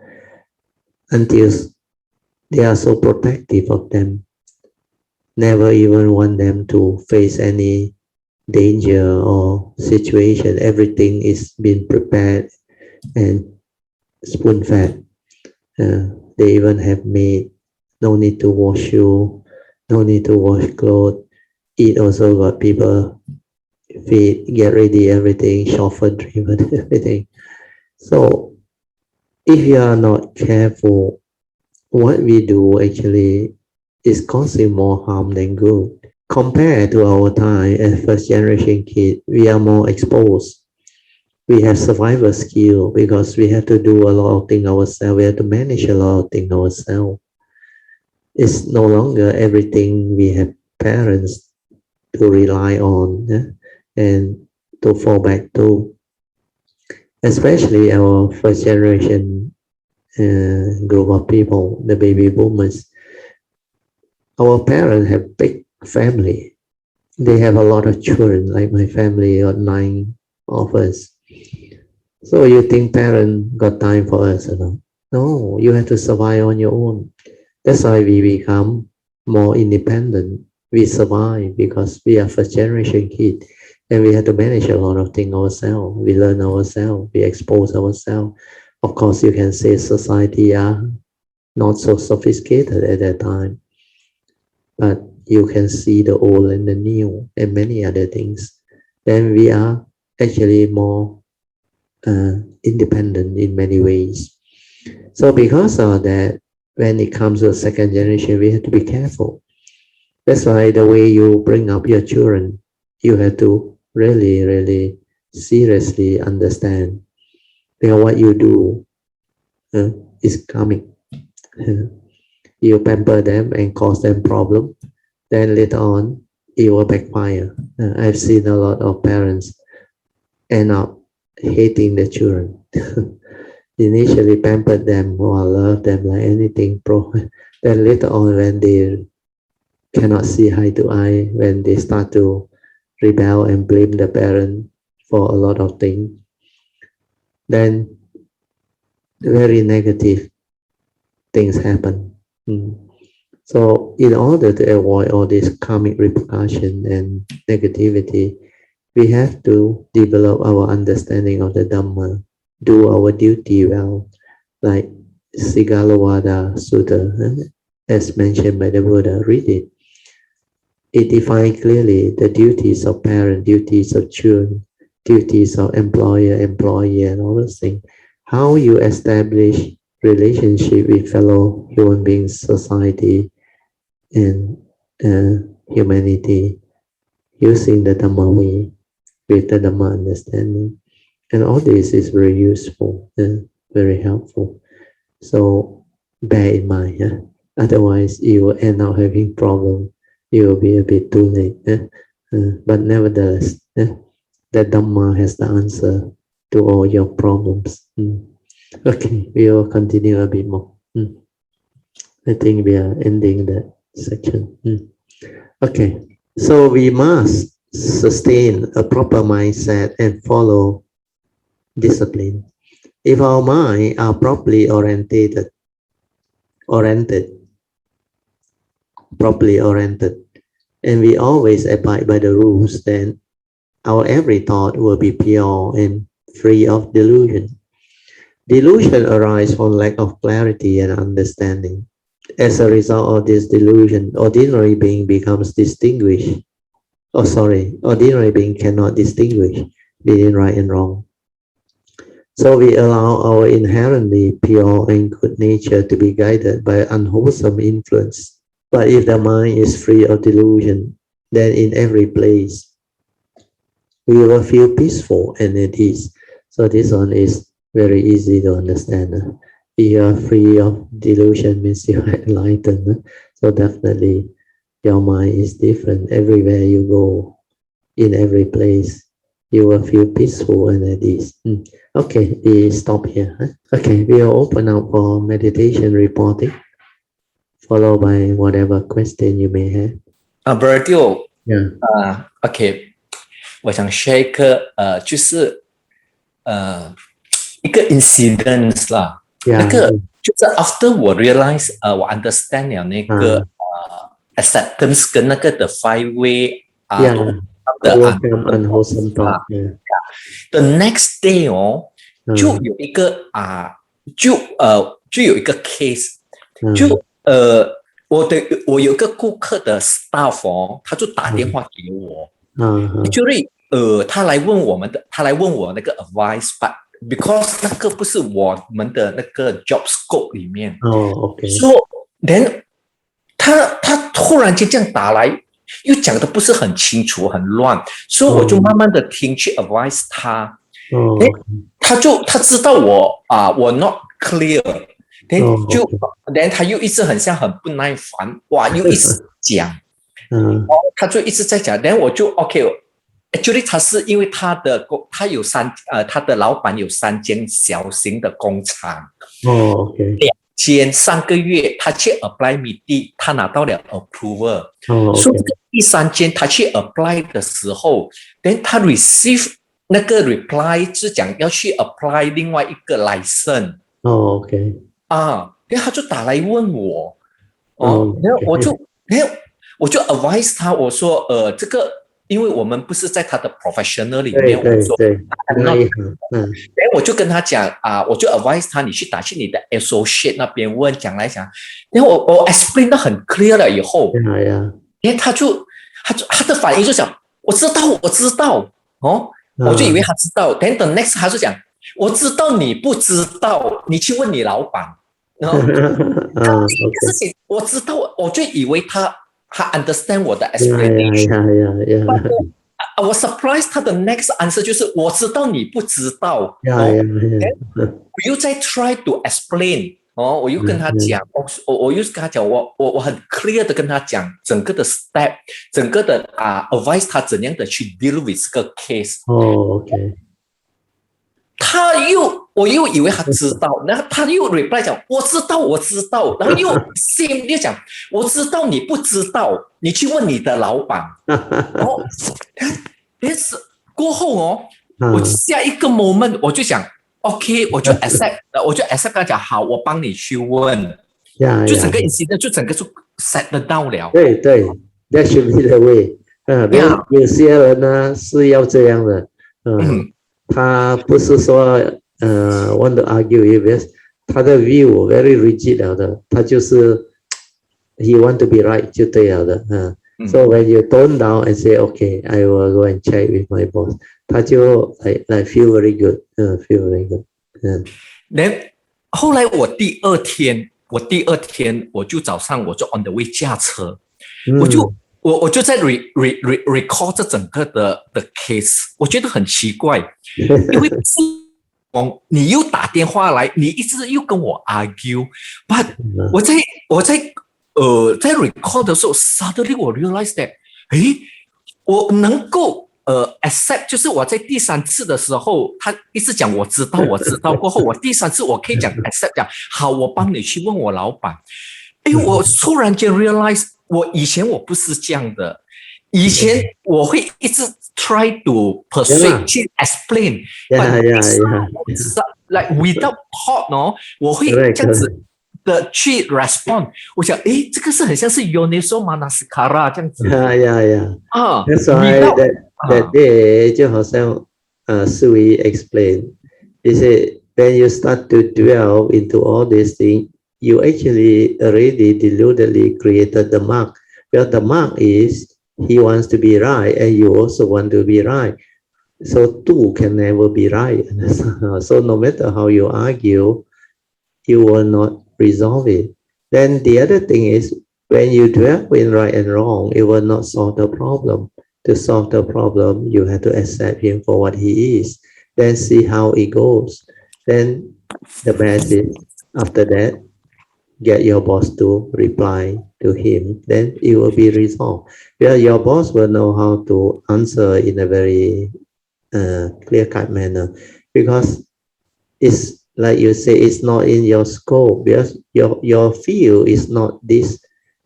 [SPEAKER 1] until they are so protective of them, never even want them to face any danger or situation. Everything is being prepared and spoon fed. They even have made, no need to wash shoe, no need to wash clothes. Eat also got people feed, get ready everything, chauffeur driven everything. So if you are not careful, what we do actually is causing more harm than good. Compared to our time as first generation kid, we are more exposed. We have survival skill because we have to do a lot of things ourselves. We have to manage a lot of things ourselves. It's no longer everything we have parents to rely on, and to fall back to. Especially our first generation group of people, the baby boomers. Our parents have big family. They have a lot of children, like my family got 9 of us. So you think parents got time for us or not? No, you have to survive on your own. That's why we become more independent. We survive because we are first generation kids, and we have to manage a lot of things ourselves. We learn ourselves. We expose ourselves. Of course, you can say society are not so sophisticated at that time, but you can see the old and the new and many other things. Then we are actually more independent in many ways. So because of that, when it comes to the second generation, we have to be careful. That's why the way you bring up your children, you have to really, really seriously understand, what you do is coming. You pamper them and cause them problem, then later on it will backfire. I've seen a lot of parents end up hating the children. Initially pampered them or love them like anything, then later on when they cannot see eye to eye, when they start to rebel and blame the parent for a lot of things, then very negative things happen. So in order to avoid all this karmic repercussion and negativity, we have to develop our understanding of the Dhamma, do our duty well, like Sigalovada Sutra, as mentioned by the Buddha. Read it. It defines clearly the duties of parent, duties of children, duties of employer, employee, and all those things. How you establish relationship with fellow human beings, society, and humanity using the Dhamma way, with the Dhamma understanding. And all this is very useful and very helpful. So bear in mind, otherwise you will end up having problems. You will be a bit too late. But nevertheless, the Dhamma has the answer to all your problems. Okay, we will continue a bit more. I think we are ending that section. Okay, so we must sustain a proper mindset and follow discipline. If our mind are properly orientated, oriented, properly oriented, and we always abide by the rules, then our every thought will be pure and free of delusion. Delusion arises from lack of clarity and understanding. As a result of this delusion, ordinary being becomes distinguished. Ordinary being cannot distinguish between right and wrong. So we allow our inherently pure and good nature to be guided by unwholesome influence. But if the mind is free of delusion, then in every place we will feel peaceful and at ease. So this one is very easy to understand. If you are free of delusion means you are enlightened. So definitely your mind is different. Everywhere you go, in every place, you will feel peaceful and at ease. Okay, we stop here. Okay, we'll open up for meditation reporting, followed by whatever question you may have.
[SPEAKER 2] Brother Dio,
[SPEAKER 1] Yeah.
[SPEAKER 2] OK， 我想 share 一个就是一个 incident 啦， 那个就是 after 我 realize 我 understand 了那个acceptance 跟那个的 five way
[SPEAKER 1] the unwholesome thought.
[SPEAKER 2] The next day 就有一个就有一个 case， 就我有一个顾客的 staff 他就打电话给我，就是他来问我那个 advice，but because 那个不是我们的那个 job scope 里面，so then 他突然间这样打来，又讲的不是很清楚，很乱，所以我就慢慢的听去 advise 他，他知道我 not clear，then 他又一直很像很不耐烦，哇，又一直讲，他就一直在讲， then 我就 OK。Actually， 他是因为他的老板有3间小型的工厂，2间3个月他去 apply MIDI， 他拿到了 approval， 所以第3间他去 apply 的时候 ，then 他 receive 那个 reply 是讲要去 apply 另外一个 license， then 他就打来问我，然后我就 advise 他，我说这个。因为我们不是在他的 professional 里面，我就跟他讲我就 advise 他，你去打去你的 associate 那边问，讲来讲，然后我 explain 得很 clear 了以后，然后他的反应就讲，我知道，我就以为他知道， then the next 他就讲，我知道你不知道，你去问你老板，然后事情我知道，我就以为他 understand 我的 explanation， 我 surprise 他的 next answer 就是我知道你不知道，我又在 try to explain， 我又跟他讲，我又跟他讲，我很 clear 的跟他讲整个的 step， 整个的advice 他怎样的去 deal with 这个 case。我又以为他知道，然后他又 reply 讲我知道，然后又 same 又讲我知道你不知道，你去问你的老板。然后过后我下一个 moment 我就讲 OK， 我就 accept 他讲好，我帮你去问，就整个 incident 就整个就 set 得到了。
[SPEAKER 1] 对，that should be the way。有些人呢是要这样的，他不是说want to argue if 他的 view very rigid 了的，他就是 he want to be right 就对了的So when you tone down and say okay, I will go and check with my boss， 他就 like feel very good， feel very good。then
[SPEAKER 2] 后来我第二天我就早上我就 on the way 驾车，我就在 recall 这整个的 case， 我觉得很奇怪，因为你又打电话来，你一直又跟我 argue，but 在 recall 的时候 suddenly 我 realize that， 我能够accept， 就是我在第3次的时候，他一直讲我知道，过后我第3次我可以讲 accept， 讲好，我帮你去问我老板。我突然间 realize， 以前我不是这样的，以前我会一直 try to persuade 去 explain， like without thought， 我会这样子的去 respond， 我想，诶，这个是很像是 Yoniso Manasikara 这样子。
[SPEAKER 1] Yeah.
[SPEAKER 2] 啊，
[SPEAKER 1] That's why that day 就好像Sui explained, he said when you start to dwell into all these things, you actually already deludedly created the mark. Well, the mark is he wants to be right and you also want to be right. So two can never be right. So no matter how you argue, you will not resolve it. Then the other thing is when you dwell in right and wrong, it will not solve the problem. To solve the problem, you have to accept him for what he is. Then see how it goes. Then the best is after that, get your boss to reply to him. Then it will be resolved. Well, your boss will know how to answer in a very clear-cut manner because it's like you say, it's not in your scope because your field is not this.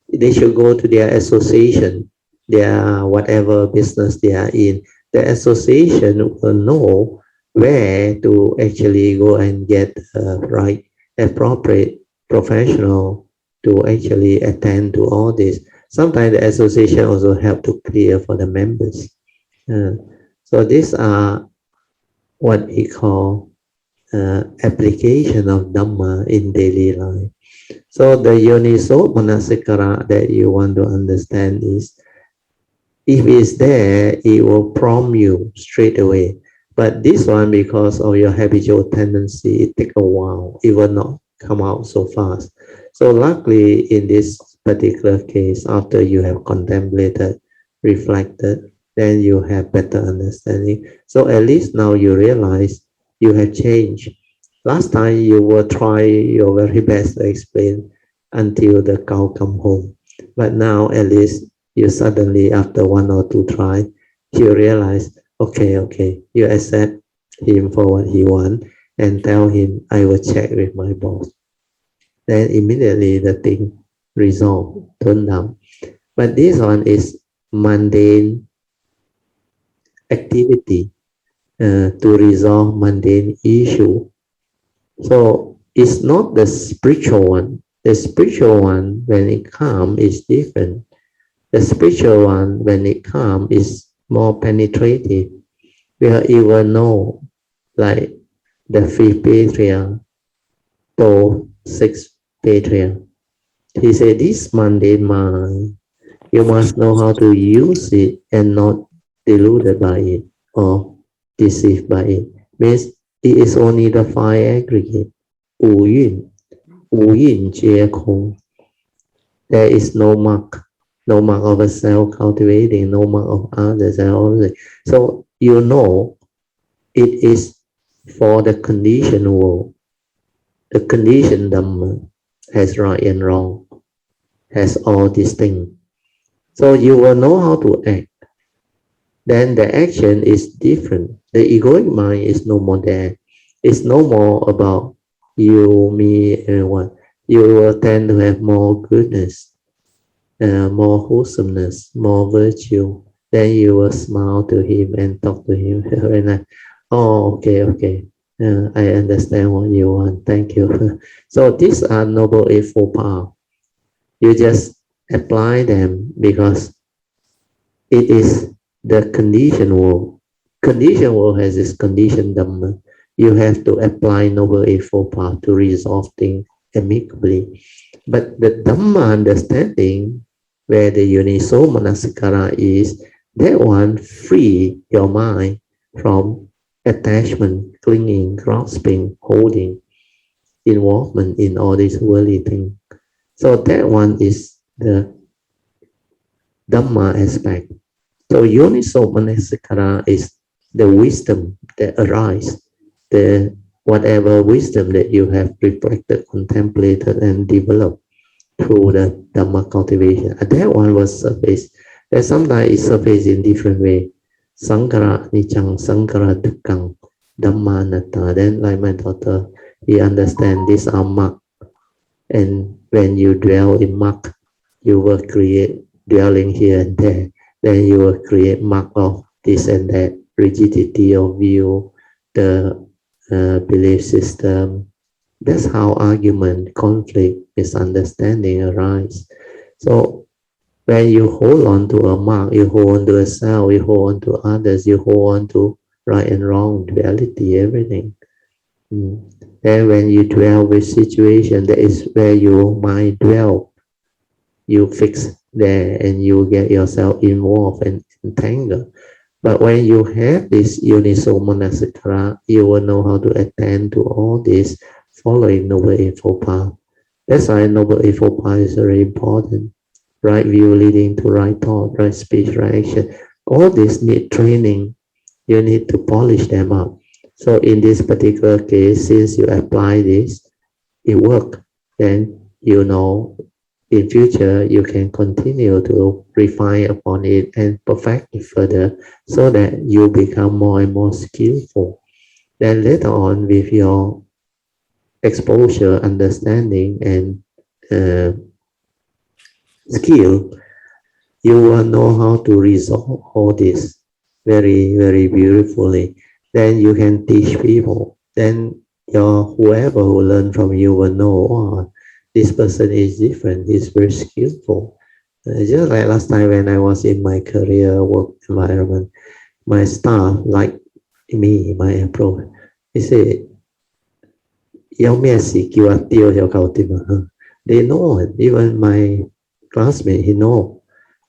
[SPEAKER 1] They should go to their association, their whatever business they are in. The association will know where to actually go and get right, appropriate professional to actually attend to all this. Sometimes the association also help to clear for the members. So these are what we call application of Dhamma in daily life. So the Yoniso Manasikara that you want to understand is, if it's there, it will prompt you straight away. But this one, because of your habitual tendency, it takes a while. It will not come out so fast. So luckily, in this particular case, after you have contemplated, reflected, then you have better understanding. So at least now you realize you have changed. Last time you will try your very best to explain until the cow come home. But now at least you suddenly, after one or two try, you realize, okay, you accept him for what he wants and tell him, I will check with my boss. Then immediately the thing resolved, turned down. But this one is mundane activity to resolve mundane issue. So it's not the spiritual one. The spiritual one, when it comes, is different. The spiritual one, when it comes, is more penetrative. Where it will know, like the fifth patriarch told sixth patriarch. He said, this mundane mind, you must know how to use it and not deluded by it or deceived by it. Means it is only the five aggregate. 五蕴皆空. There is no mark of a self cultivating, no mark of others and all that. So you know it is for the conditioned world. The conditioned Dhamma has right and wrong, has all these things. So you will know how to act. Then the action is different. The egoic mind is no more there. It's no more about you, me, everyone. You will tend to have more goodness, more wholesomeness, more virtue. Then you will smile to him and talk to him. And like, oh, okay. I understand what you want. Thank you. So these are Noble Eightfold Paths. You just apply them because it is the conditioned world. Conditioned world has this conditioned Dhamma. You have to apply Noble Eightfold Path to resolve things amicably. But the Dhamma understanding, where the Yoniso Manasikara is, that one free your mind from attachment, clinging, grasping, holding, involvement in all these worldly things. So that one is the Dhamma aspect. So Yoniso Manasikara is the wisdom that arises, the whatever wisdom that you have reflected, contemplated, and developed through the Dhamma cultivation. That one was surfaced. That sometimes it surfaces in different way. Sankara Nichang, Sankara Dukkang, Dhamma Anatta. Then like my daughter, he understand these are mark. And when you dwell in mark, you will create dwelling here and there. Then you will create mark of this and that, rigidity of view, the belief system, That's how argument, conflict, misunderstanding arise. So when you hold on to a mark, you hold on to a self, you hold on to others, you hold on to right and wrong, duality, everything. Then when you dwell with situation, that is where your mind dwell. You fix there and you get yourself involved and entangled. But when you have this uniso manasikara, you will know how to attend to all this following Noble Eightfold Path. That's why Noble Eightfold Path is very important. Right view leading to right thought, right speech, right action. All this need training. You need to polish them up. So in this particular case, since you apply this, it work, then you know in future you can continue to refine upon it and perfect it further so that you become more and more skillful. Then later on with your exposure, understanding and skill, you will know how to resolve all this very, very beautifully. Then you can teach people. Then whoever who learn from you will know, oh, this person is different. He's very skillful. Just like last time when I was in my career work environment, my staff like me, my approach. He said, they know it. Even my classmate, he know.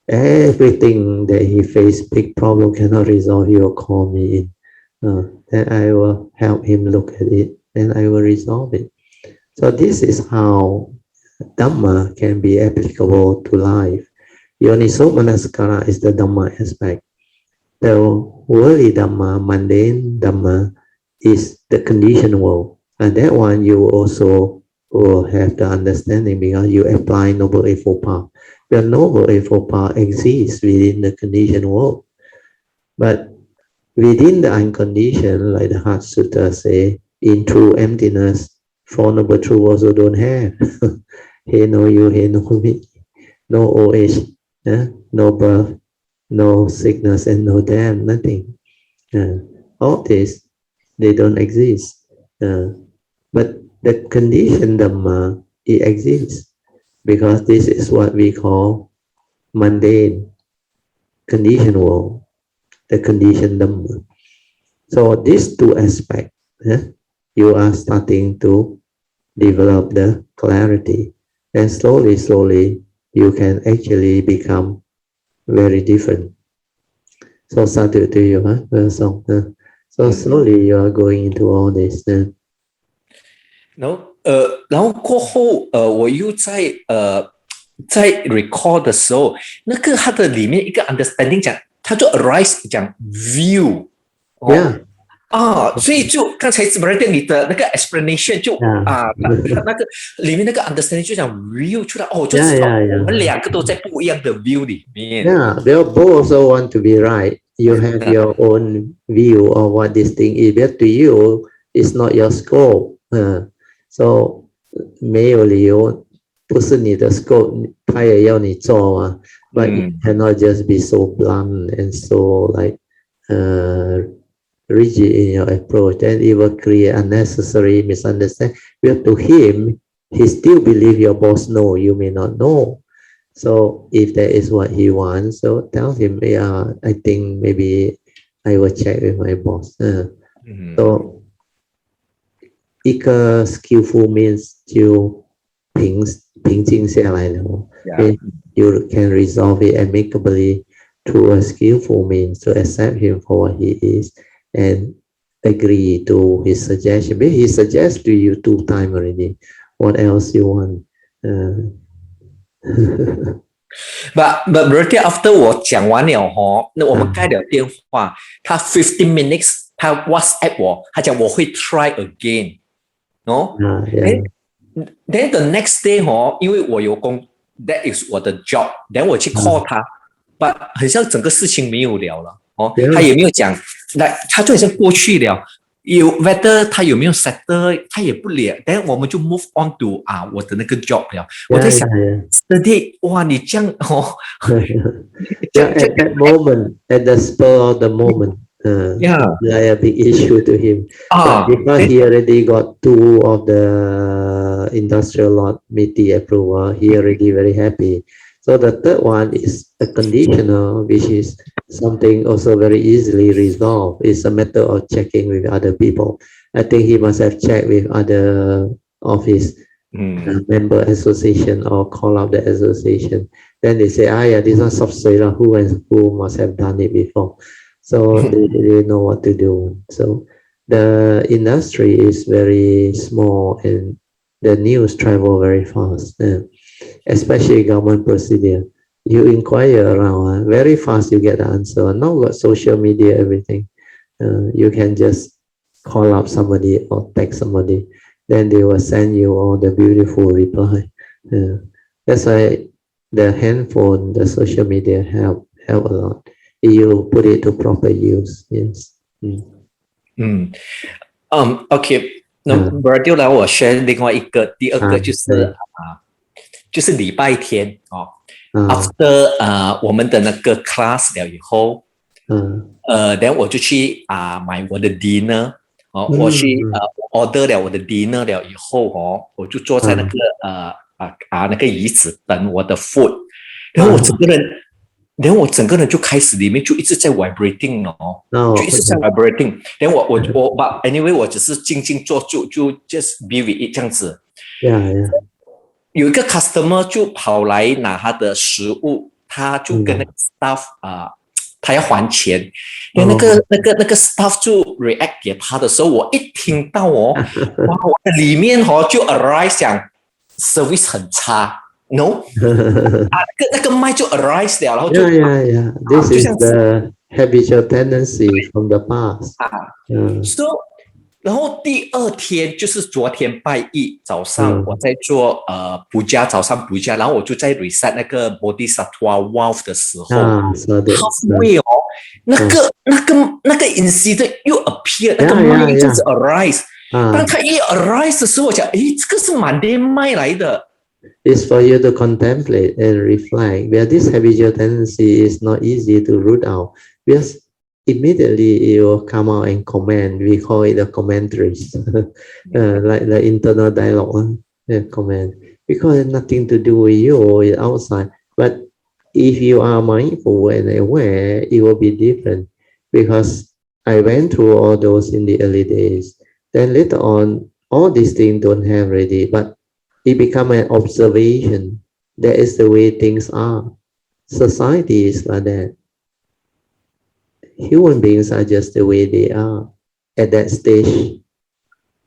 [SPEAKER 1] Everything that he faced, big problem cannot resolve, he will call me in. Then I will help him look at it, and I will resolve it. So this is how Dhamma can be applicable to life. Yoniso Manasikara is the Dhamma aspect. The worldly Dhamma, mundane Dhamma, is the conditioned world. And that one you also will have the understanding because you apply Noble Eightfold Path. The Noble Eightfold Path exists within the conditioned world. But within the unconditioned, like the Heart Sutra say, in true emptiness, Four Noble Truths also don't have. Hey, no you, hey, no me, no old age, no birth, no sickness, and no death, nothing. All this, they don't exist. But the conditioned Dhamma, it exists because this is what we call mundane, conditioned world, the conditioned Dhamma. So these two aspects, you are starting to develop the clarity. And slowly, slowly, you can actually become very different. So sadhu to you, so slowly you are going into all this.
[SPEAKER 2] 然后过后我又在 record 的时候，那个它的里面一个 understanding 讲，它就 arise 讲 view， 所以就刚才你的那个 explanation 就它那个里面那个 understanding 就讲 view 出来，就知道我们两个都在不一样的 view 里面。
[SPEAKER 1] Yeah, they both also want to be right. You have your own view of what this thing is, but to you, it's not your scope. So 没有理由，不是你的 scope， 他也要你做嘛。But you cannot just be so blunt and so like rigid in your approach. Then it will create unnecessary misunderstanding. But to him, he still believe your boss know, you may not know. So if that is what he wants, so tell him, yeah, I think maybe I will check with my boss. So 一个 skillful means 就平静下来了。You can resolve it amicably through a skillful means to accept him for what he is and agree to his suggestion. Maybe he suggests to you 2 times already. What else you want?
[SPEAKER 2] But berarti after 我讲完了那我们盖了电话，他15 minutes 他 WhatsApp 我，他讲我会 try again， then the next day 因为我有工 that is 我的 job， then 我去 call 他，but 很像整个事情没有了他也没有讲，他就好像过去了。whether 他有没有 settle 他也不了， then 我们就 move on to 我的那个 job 了。我在想 ，Steady， 哇，你这样
[SPEAKER 1] at that moment, at the spur of the moment, Like a big issue to him. But because he already got 2 of the industrial lot meet the approval, he already very happy. So the third one is a conditional, which is something also very easily resolved. It's a matter of checking with other people. I think he must have checked with other of his member association or call out the association. Then they say, yeah, this is subsidiary who must have done it before. So they know what to do. So the industry is very small and the news travel very fast, especially government procedure. You inquire around, very fast you get the answer. Now got social media, everything. You can just call up somebody or text somebody, then they will send you all the beautiful reply. That's why the handphone, the social media help a lot. You put it to proper use. Yes.
[SPEAKER 2] OK， 那 Brad 来我 share 另外一个，第二个就是礼拜天哦，after 我们的那个 class 了以后，then 我就去买我的 dinner 哦，我去order 了我的 dinner 了以后哦，我就坐在那个那个椅子等我的 food， 然后我整个人就开始里面就一直在 vibrating 哦，就一直在 vibrating。然后我 but anyway 我只是静静坐就 just be with it 这样子。有一个 customer 就跑来拿他的食物，他就跟那个 staff 他要还钱，因为那个 staff 就 react 给他的时候，我一听到哇，我的里面就 arise 讲 service 很差。No， 那个麦就 arise 了，然后就
[SPEAKER 1] This is the habitual tendency from the past.
[SPEAKER 2] So， 然后第二天就是昨天拜一早上，我在做puja， 早上 puja， 然后我就在 reset 那个 bodhisattva wealth 的时候，halfway 那个 incident 又 appear， 那个麦就是 arise， 当它一 arise 的时候，我讲，这个是Monday麦来的。
[SPEAKER 1] It's for you to contemplate and reflect. Where this habitual tendency is not easy to root out, because immediately it will come out and comment. We call it the commentaries, like the internal dialogue, comment. Because it's nothing to do with you or outside. But if you are mindful and aware, it will be different. Because I went through all those in the early days. Then later on, all these things don't have ready, but it become an observation. That is the way things are. Society is like that. Human beings are just the way they are at that stage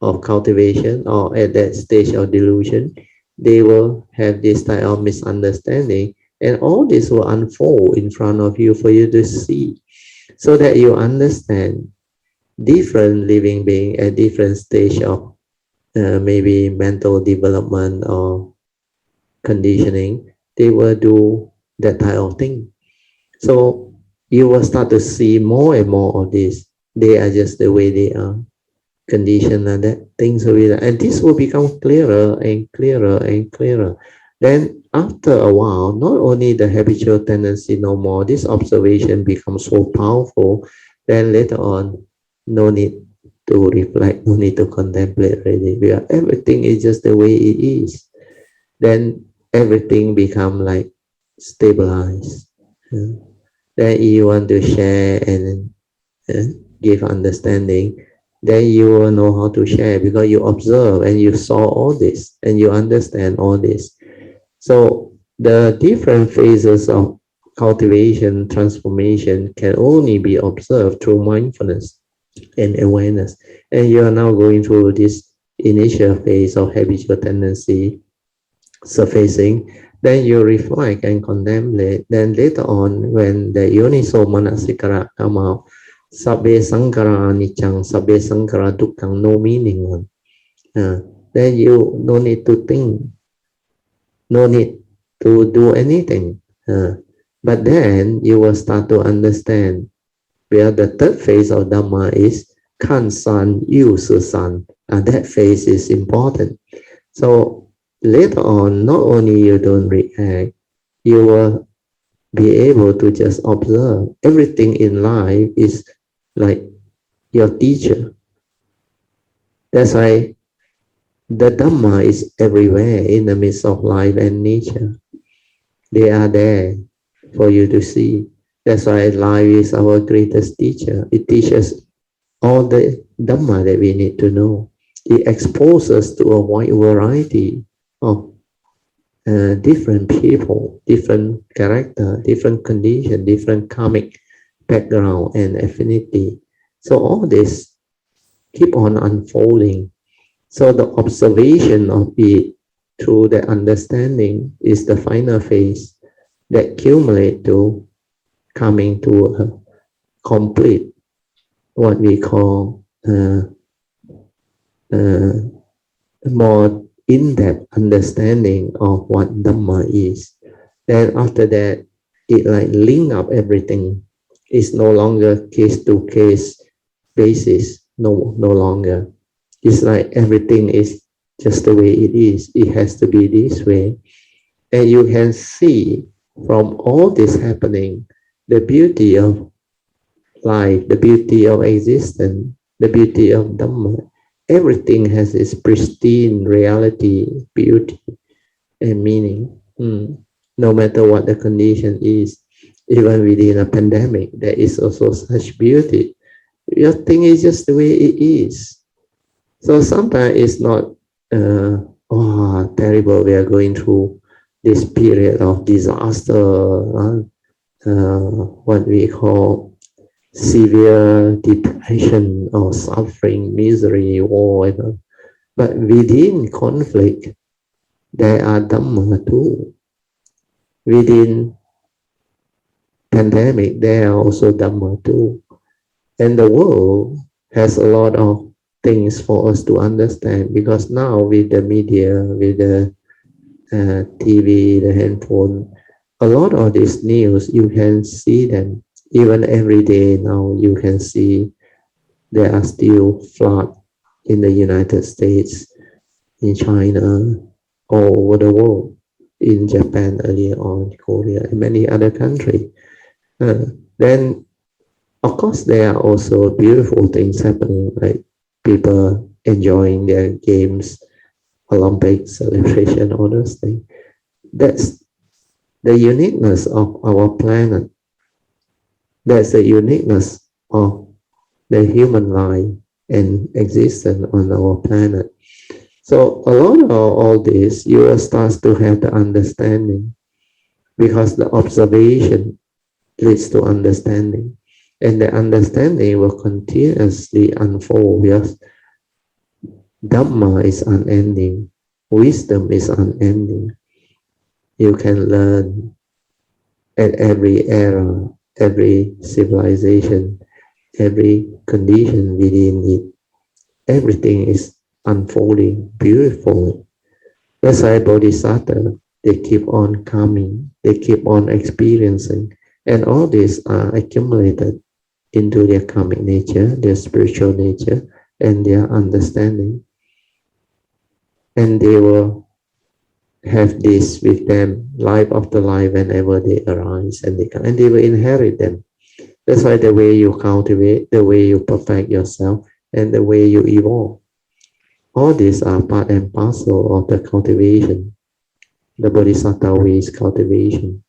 [SPEAKER 1] of cultivation or at that stage of delusion. They will have this type of misunderstanding, and all this will unfold in front of you for you to see, so that you understand different living beings at different stage of maybe mental development or conditioning. They will do that type of thing. So you will start to see more and more of this. They are just the way they are, conditioned and that things will be that, and this will become clearer and clearer and clearer. Then after a while, not only the habitual tendency no more, this observation becomes so powerful. Then later on, no need to reflect, no need to contemplate really, because everything is just the way it is. Then everything become like stabilized. Then you want to share and give understanding, then you will know how to share because you observe and you saw all this and you understand all this. So the different phases of cultivation, transformation can only be observed through mindfulness and awareness. And you are now going through this initial phase of habitual tendency surfacing. Then you reflect and contemplate. Then later on, when the yoniso manasikara come out, sabbe sankara anicang, sabbe sankara dukkang, no meaning one. Then you no need to think, no need to do anything. But then you will start to understand where the third phase of Dhamma is kan san, use san. That phase is important. So later on, not only you don't react, you will be able to just observe. Everything in life is like your teacher. That's why the Dhamma is everywhere in the midst of life and nature. They are there for you to see. That's why life is our greatest teacher. It teaches all the Dhamma that we need to know. It exposes us to a wide variety of different people, different character, different condition, different karmic background and affinity. So all this keep on unfolding. So the observation of it through the understanding is the final phase that accumulate to coming to a complete, what we call more in-depth understanding of what Dhamma is. Then after that, it like link up everything. It's no longer case-to-case basis, no longer. It's like everything is just the way it is. It has to be this way. And you can see from all this happening, the beauty of life, the beauty of existence, the beauty of Dhamma. Everything has its pristine reality, beauty, and meaning. No matter what the condition is, even within a pandemic, there is also such beauty. Your thing is just the way it is. So sometimes it's not, terrible, we are going through this period of disaster, what we call severe depression or suffering, misery, war, but within conflict, there are Dhamma too. Within pandemic, there are also Dhamma too. And the world has a lot of things for us to understand, because now with the media, with the TV, the handphone, a lot of this news, you can see them. Even every day now, you can see there are still floods in the United States, in China, all over the world, in Japan earlier on, Korea, and many other countries. Then, of course, there are also beautiful things happening, like people enjoying their games, Olympic celebration, all those things. That's the uniqueness of our planet. That's the uniqueness of the human life and existence on our planet. So a lot of all this, you will start to have the understanding, because the observation leads to understanding, and the understanding will continuously unfold, because Dhamma is unending, wisdom is unending. You can learn at every era, every civilization, every condition within it. Everything is unfolding beautifully. That's why Bodhisattva, they keep on coming, they keep on experiencing, and all these are accumulated into their karmic nature, their spiritual nature, and their understanding. And they will have this with them life after life whenever they arise, and they will inherit them. That's why the way you cultivate, the way you perfect yourself, and the way you evolve, all these are part and parcel of the cultivation, the Bodhisattva ways cultivation.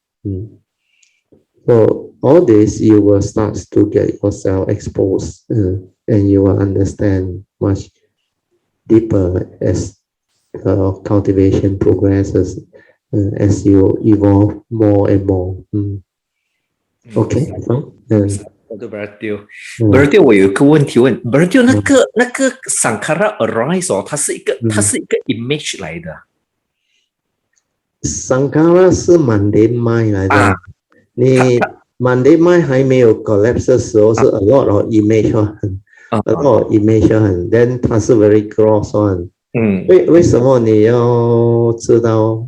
[SPEAKER 1] So all this, you will start to get yourself exposed, and you will understand much deeper as cultivation progresses, as you evolve more and more. OK，
[SPEAKER 2] Berarti 我有一个问题问 Berarti 那个 Sankara arise 哦，它是一个 image 来的。
[SPEAKER 1] Sankara 是 mundane mind 来的，你 mundane mind 还没有 collapse 的时候是 a lot of image 很 a lot of image 很 then 它是 very gross one。为什么你要知道？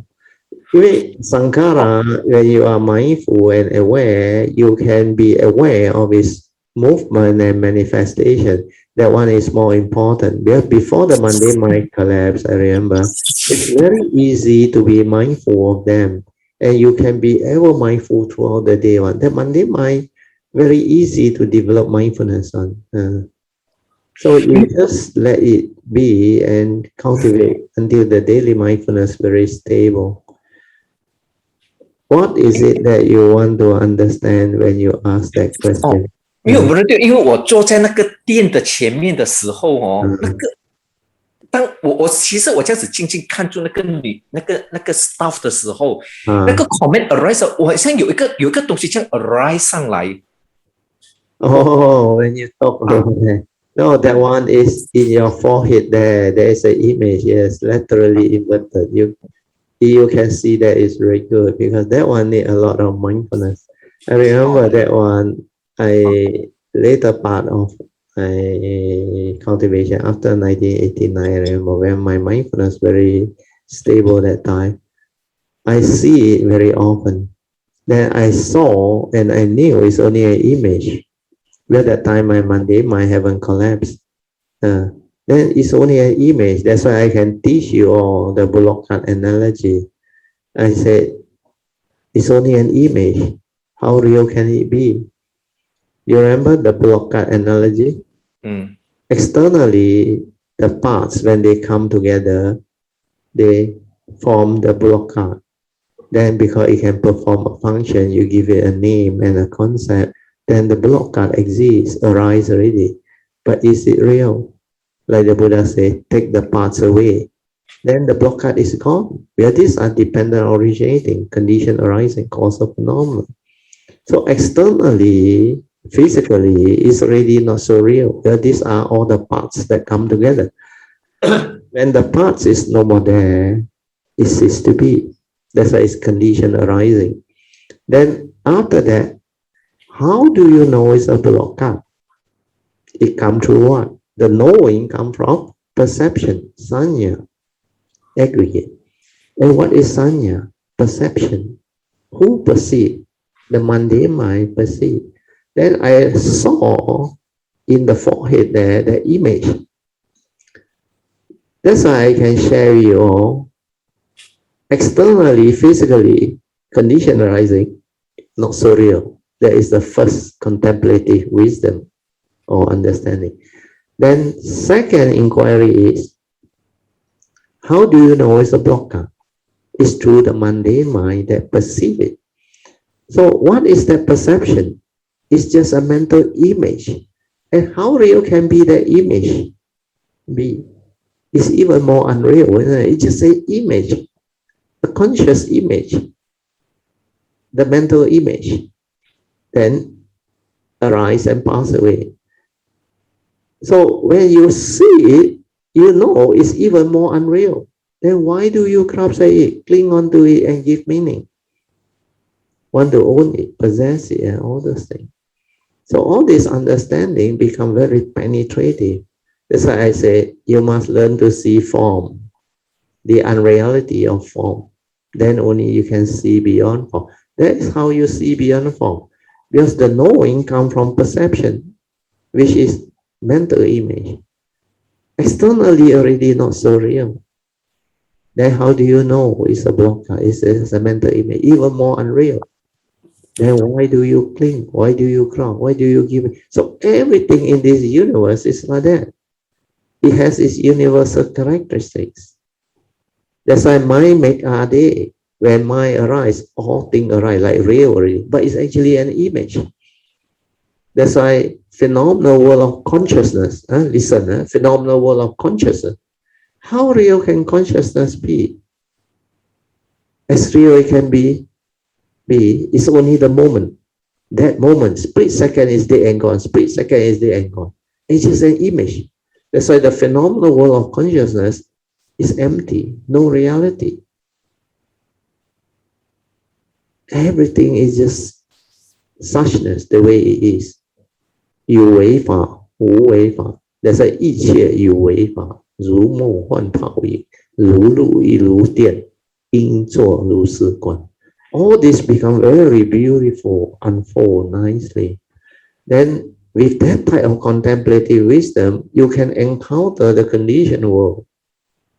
[SPEAKER 1] 因为 Sankara, when you are mindful and aware, you can be aware of its movement and manifestation. That one is more important. Because before the mundane mind collapse, I remember, it's very easy to be mindful of them. And you can be ever mindful throughout the day. The mundane mind very easy to develop mindfulness on. So you just let it be and cultivate until the daily mindfulness very stable. What is it that you want to understand when you ask that question?
[SPEAKER 2] 因为不是对，因为我坐在那个店的前面的时候哦，那个当我其实我这样子静静看住那个staff 的时候，那个 comment arise， 我好像有一个东西这样 arise 上来。
[SPEAKER 1] Oh, when you talk about that. No, that one is in your forehead there. There is an image, yes, laterally inverted. You can see that is very good because that one need a lot of mindfulness. I remember that one, later part of my cultivation after 1989, I remember when my mindfulness very stable that time. I see it very often. Then I saw and I knew it's only an image. At that time, my mundane mind haven't collapsed. Then it's only an image. That's why I can teach you all the bullock cart analogy. I said, it's only an image. How real can it be? You remember the bullock cart analogy? Externally, the parts, when they come together, they form the bullock cart. Then because it can perform a function, you give it a name and a concept, then the bullock cart exists, arise already. But is it real? Like the Buddha said, take the parts away. Then the bullock cart is gone. Where these are dependent originating, condition arising, cause of phenomenon. So externally, physically, it's already not so real. Where these are all the parts that come together. When the parts is no more there, it ceases to be. That's why it's condition arising. Then after that, how do you know it's a bullock cart? It comes through what? The knowing comes from perception, sanya, aggregate. And what is sanya? Perception. Who perceive? The mundane mind perceive. Then I saw in the forehead there the image. That's why I can share with you all. Externally, physically, condition arising, not so real. That is the first contemplative wisdom or understanding. Then second inquiry is, how do you know it's a bullock cart? It's through the mundane mind that perceive it. So what is that perception? It's just a mental image. And how real can be that image? It's even more unreal, isn't it? It's just an image, a conscious image, the mental image. Then arise and pass away. So when you see it, you know it's even more unreal. Then why do you grasp at it, cling onto it and give meaning? Want to own it, possess it, and all those things. So all this understanding become very penetrative. That's why I say you must learn to see form, the unreality of form. Then only you can see beyond form. That is how you see beyond form. Because the knowing comes from perception, which is mental image. Externally already not so real. Then how do you know it's a bullock cart? It's a mental image, even more unreal. Then why do you cling? Why do you crawl? Why do you give? So everything in this universe is like that. It has its universal characteristics. That's why mind make our day. When mind arise, all things arise like real already, but it's actually an image. That's why phenomenal world of consciousness, phenomenal world of consciousness. How real can consciousness be? As real it can be, it's only the moment. That moment, split second is dead and gone, split second is dead and gone. It's just an image. That's why the phenomenal world of consciousness is empty, no reality. Everything is just suchness, the way it is. 有为法，无为法。That's why 一切有为法，如梦幻泡影，如露亦如电，应作如是观。All this become very beautiful, unfold nicely. Then with that type of contemplative wisdom, you can encounter the conditioned world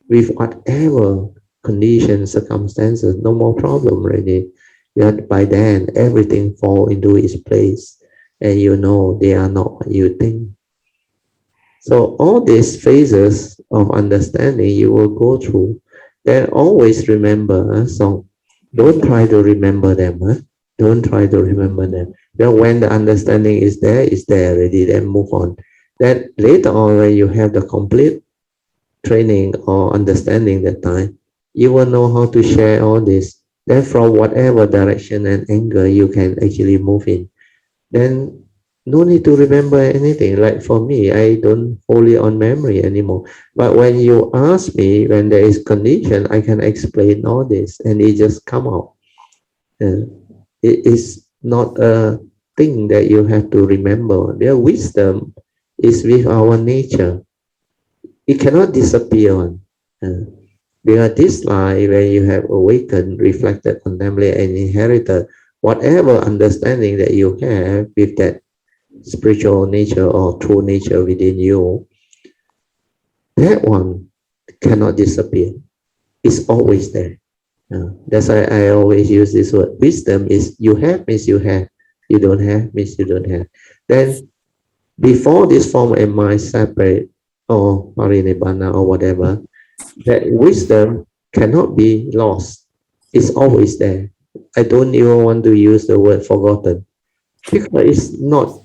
[SPEAKER 1] with whatever conditions, circumstances, no more problem already. Yet by then, everything fall into its place. and you know they are not what you think. So all these phases of understanding you will go through. Then always remember, so don't try to remember them. Don't try to remember them. Then when the understanding is there, it's there already, then move on. Then later on, when you have the complete training or understanding that time, you will know how to share all this. Then from whatever direction and angle you can actually move in. Then no need to remember anything. Like for me, I don't hold it on memory anymore. But when you ask me, when there is condition, I can explain all this and it just come out. It is not a thing that you have to remember. Their wisdom is with our nature. It cannot disappear. Because this life, when you have awakened, reflected, contemplated, and inherited whatever understanding that you have with that spiritual nature or true nature within you, that one cannot disappear. It's always there. That's why I always use this word. Wisdom is you have means you have. You don't have means you don't have. Then before this form and mind separate or parinibbana or whatever, that wisdom cannot be lost. It's always there. I don't even want to use the word forgotten because it's not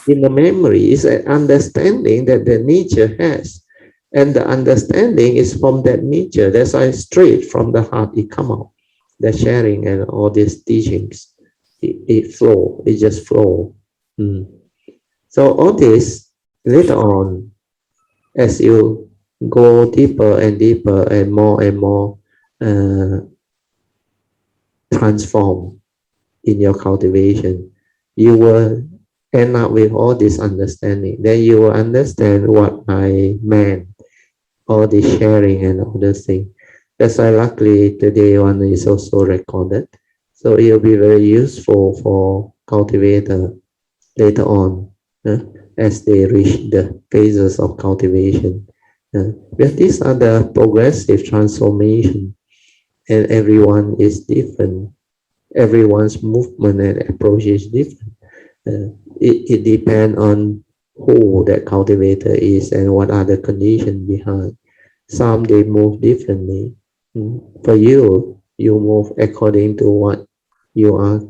[SPEAKER 1] in the memory. It's an understanding that the nature has. And the understanding is from that nature. That's why straight from the heart it come out. The sharing and all these teachings, it flow. It just flow. So all this later on, as you go deeper and deeper and more transform in your cultivation, you will end up with all this understanding. Then you will understand what I meant, all this sharing and all those things. That's why luckily today one is also recorded. So it will be very useful for cultivator later on as they reach the phases of cultivation. But these are the progressive transformation, and everyone is different. Everyone's movement and approach is different. It depends on who that cultivator is and what are the conditions behind. Some they move differently. For you, you move according to what you are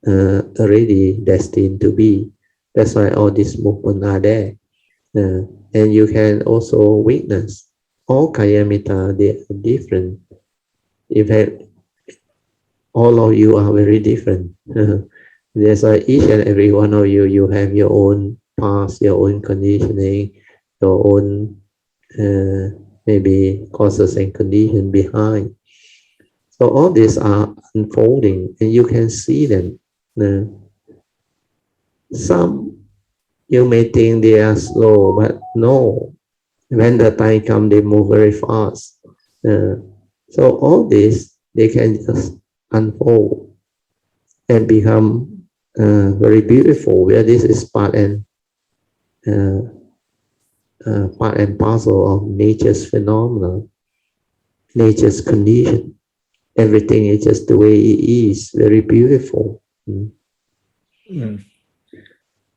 [SPEAKER 1] already destined to be. That's why all these movements are there. And you can also witness all Kayamita, they are different. In fact, all of you are very different. That's why each and every one of you, you have your own past, your own conditioning, your own maybe causes and conditions behind. So all these are unfolding and you can see them. Some you may think they are slow, but no, when the time comes, they move very fast. So all this, they can just unfold and become very beautiful, where this is part and parcel of nature's phenomena, nature's condition. Everything is just the way it is, very beautiful.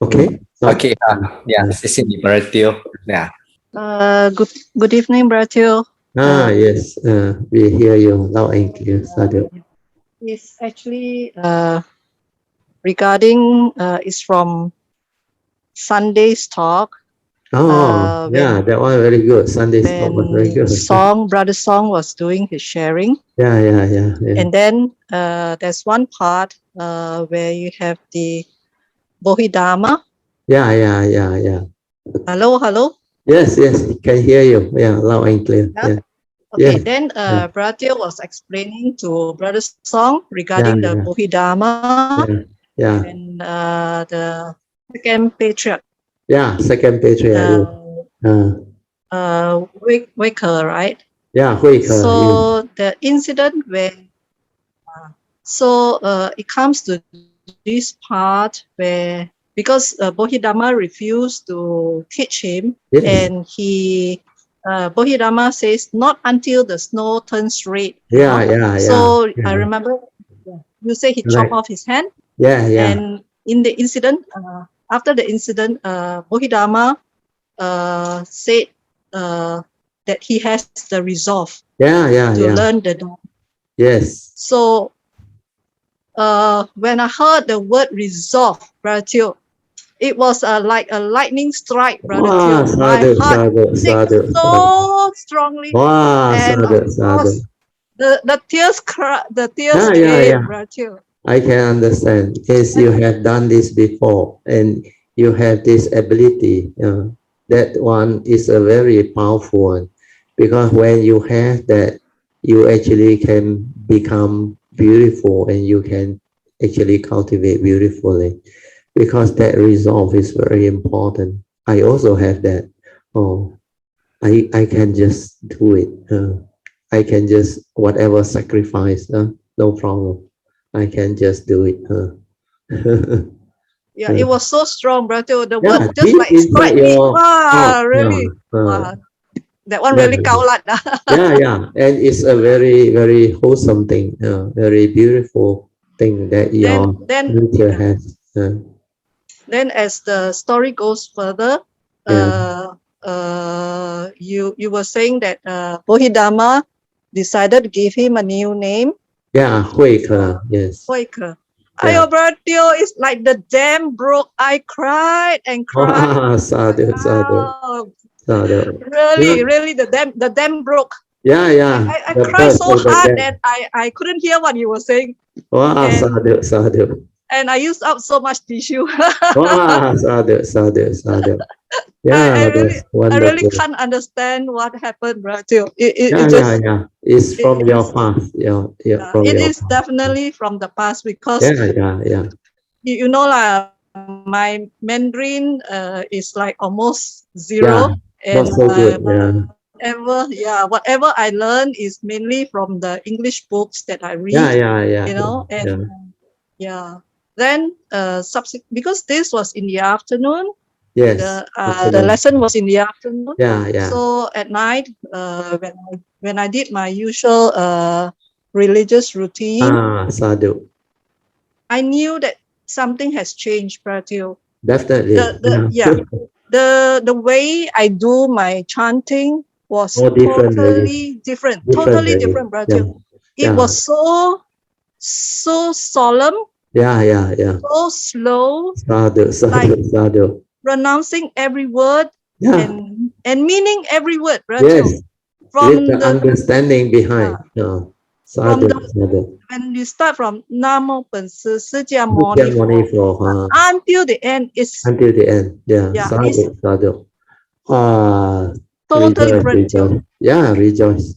[SPEAKER 1] Okay. So,
[SPEAKER 2] okay. Yeah. Yeah.
[SPEAKER 3] Good evening, Bratil.
[SPEAKER 1] Yes. We hear you loud and clear, Sadhu.
[SPEAKER 3] It's actually regarding it's from Sunday's talk.
[SPEAKER 1] Yeah, that one very good. Sunday's talk was very good.
[SPEAKER 3] Brother Song was doing his sharing.
[SPEAKER 1] Yeah.
[SPEAKER 3] And then there's one part where you have the Bodhidharma.
[SPEAKER 1] Yeah.
[SPEAKER 3] Hello.
[SPEAKER 1] Yes, can hear you. Yeah, loud and clear. Yeah.
[SPEAKER 3] Okay, then Bratil was explaining to Brother Song regarding the Bodhidharma and the second patriarch.
[SPEAKER 1] Yeah, second patriarch.
[SPEAKER 3] Waker, right?
[SPEAKER 1] Yeah, Waker.
[SPEAKER 3] So the incident when it comes to this part where because Bodhidharma refused to teach him, and he Bodhidharma says not until the snow turns red.
[SPEAKER 1] Yeah.
[SPEAKER 3] So I remember you say he chopped off his hand.
[SPEAKER 1] Yeah.
[SPEAKER 3] And in the incident, after the incident, Bodhidharma said that he has the resolve to learn the Dharma.
[SPEAKER 1] Yes.
[SPEAKER 3] So when I heard the word resolve, Brother Teo, it was like a lightning strike, Brother Teo. My heart beat so strongly, and of course, the tears came, Brother Teo.
[SPEAKER 1] I can understand because you have done this before and you have this ability. That one is a very powerful one because when you have that, you actually can become beautiful and you can actually cultivate beautifully because that resolve is very important. I also have that. Oh, I can just do it. I can just whatever sacrifice. No problem. I can just do it.
[SPEAKER 3] Yeah, it was so strong, Brother. The
[SPEAKER 1] Yeah,
[SPEAKER 3] word just like strike me. Wow, really. Wow. That one really kaulat.
[SPEAKER 1] Yeah. And it's a very, very wholesome thing, very beautiful thing that your nature has.
[SPEAKER 3] Then as the story goes further, you were saying that Bodhidharma decided to give him a new name.
[SPEAKER 1] Yeah, Huike, yes.
[SPEAKER 3] Huike. Ayo, Brother Teo, it's like the dam broke. I cried and cried.
[SPEAKER 1] Wow, sadhu.
[SPEAKER 3] Really, the dam broke.
[SPEAKER 1] Yeah.
[SPEAKER 3] I cried so hard that I couldn't hear what you were saying.
[SPEAKER 1] Wow, sadhu.
[SPEAKER 3] And I used up so much tissue.
[SPEAKER 1] Wow, sadhu. Yeah,
[SPEAKER 3] I
[SPEAKER 1] wonderful.
[SPEAKER 3] really can't understand what happened, right?
[SPEAKER 1] Yeah. It's from your past.
[SPEAKER 3] It is definitely from the past because
[SPEAKER 1] yeah.
[SPEAKER 3] You know my Mandarin is like almost zero, and
[SPEAKER 1] not so good.
[SPEAKER 3] whatever I learn is mainly from the English books that I read.
[SPEAKER 1] Yeah.
[SPEAKER 3] You know, and then because this was in the afternoon.
[SPEAKER 1] Yes.
[SPEAKER 3] The lesson was in the afternoon.
[SPEAKER 1] Yeah.
[SPEAKER 3] So at night, when I did my usual religious routine,
[SPEAKER 1] sadhu.
[SPEAKER 3] I knew that something has changed, Pratio.
[SPEAKER 1] Definitely.
[SPEAKER 3] The way I do my chanting was totally different, Pratio. It was so solemn.
[SPEAKER 1] Yeah.
[SPEAKER 3] So slow.
[SPEAKER 1] Sadhu.
[SPEAKER 3] Pronouncing every word and meaning every word, right?
[SPEAKER 1] Yes. From the understanding behind. Sadhu.
[SPEAKER 3] When you start from Namo Pansi Sijia Moni until the end,
[SPEAKER 1] Yeah. Sadhu.
[SPEAKER 3] Totally different.
[SPEAKER 1] Rejoice.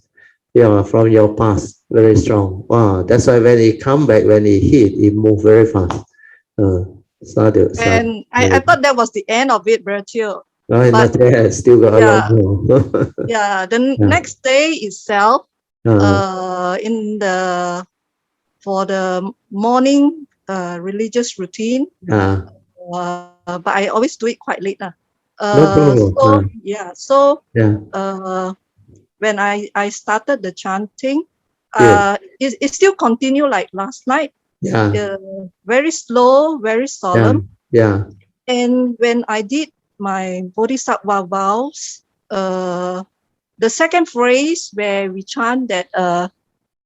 [SPEAKER 1] Yeah, from your past, very strong. Wow, that's why when it come back, when it hit, it move very fast. Sadhu.
[SPEAKER 3] And I thought that was the end of it, Bertio.
[SPEAKER 1] Not yet. Still got a lot more.
[SPEAKER 3] The next day itself, for the morning religious routine. But I always do it quite late. When I started the chanting, it still continue like last night. Very slow, very solemn. And when I did my Bodhisattva vows, the second phrase where we chant that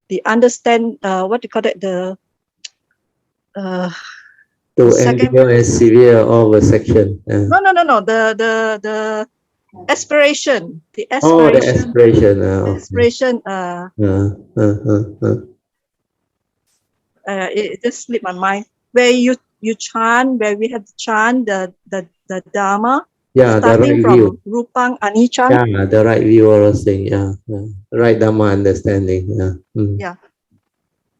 [SPEAKER 3] the understand what do you call it,
[SPEAKER 1] to endure and severe over section.
[SPEAKER 3] No. The aspiration. The
[SPEAKER 1] aspiration.
[SPEAKER 3] It just slipped my mind. Where you chant, where we have to chant the Dharma. Starting from Rupang Anicca.
[SPEAKER 1] Yeah, the right view or thing. Yeah. Right Dharma understanding.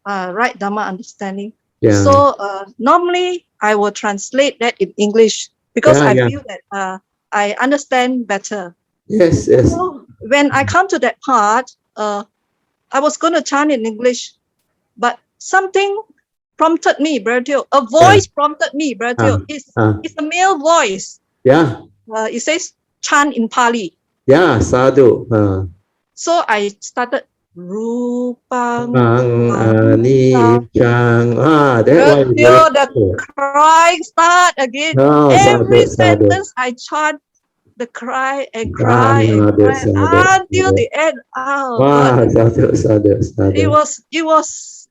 [SPEAKER 3] Right Dharma understanding. So normally I will translate that in English because I feel that I understand better.
[SPEAKER 1] Yes.
[SPEAKER 3] So when I come to that part, I was going to chant in English, but something prompted me, Bertio. A voice prompted me, Bertio. It's a male voice. It says chant in Pali.
[SPEAKER 1] Sadhu.
[SPEAKER 3] So I started Rupang
[SPEAKER 1] Anicang. That one is very
[SPEAKER 3] the cry start again. Every sentence I chant the cry and cry and cry until the end. Oh God. It was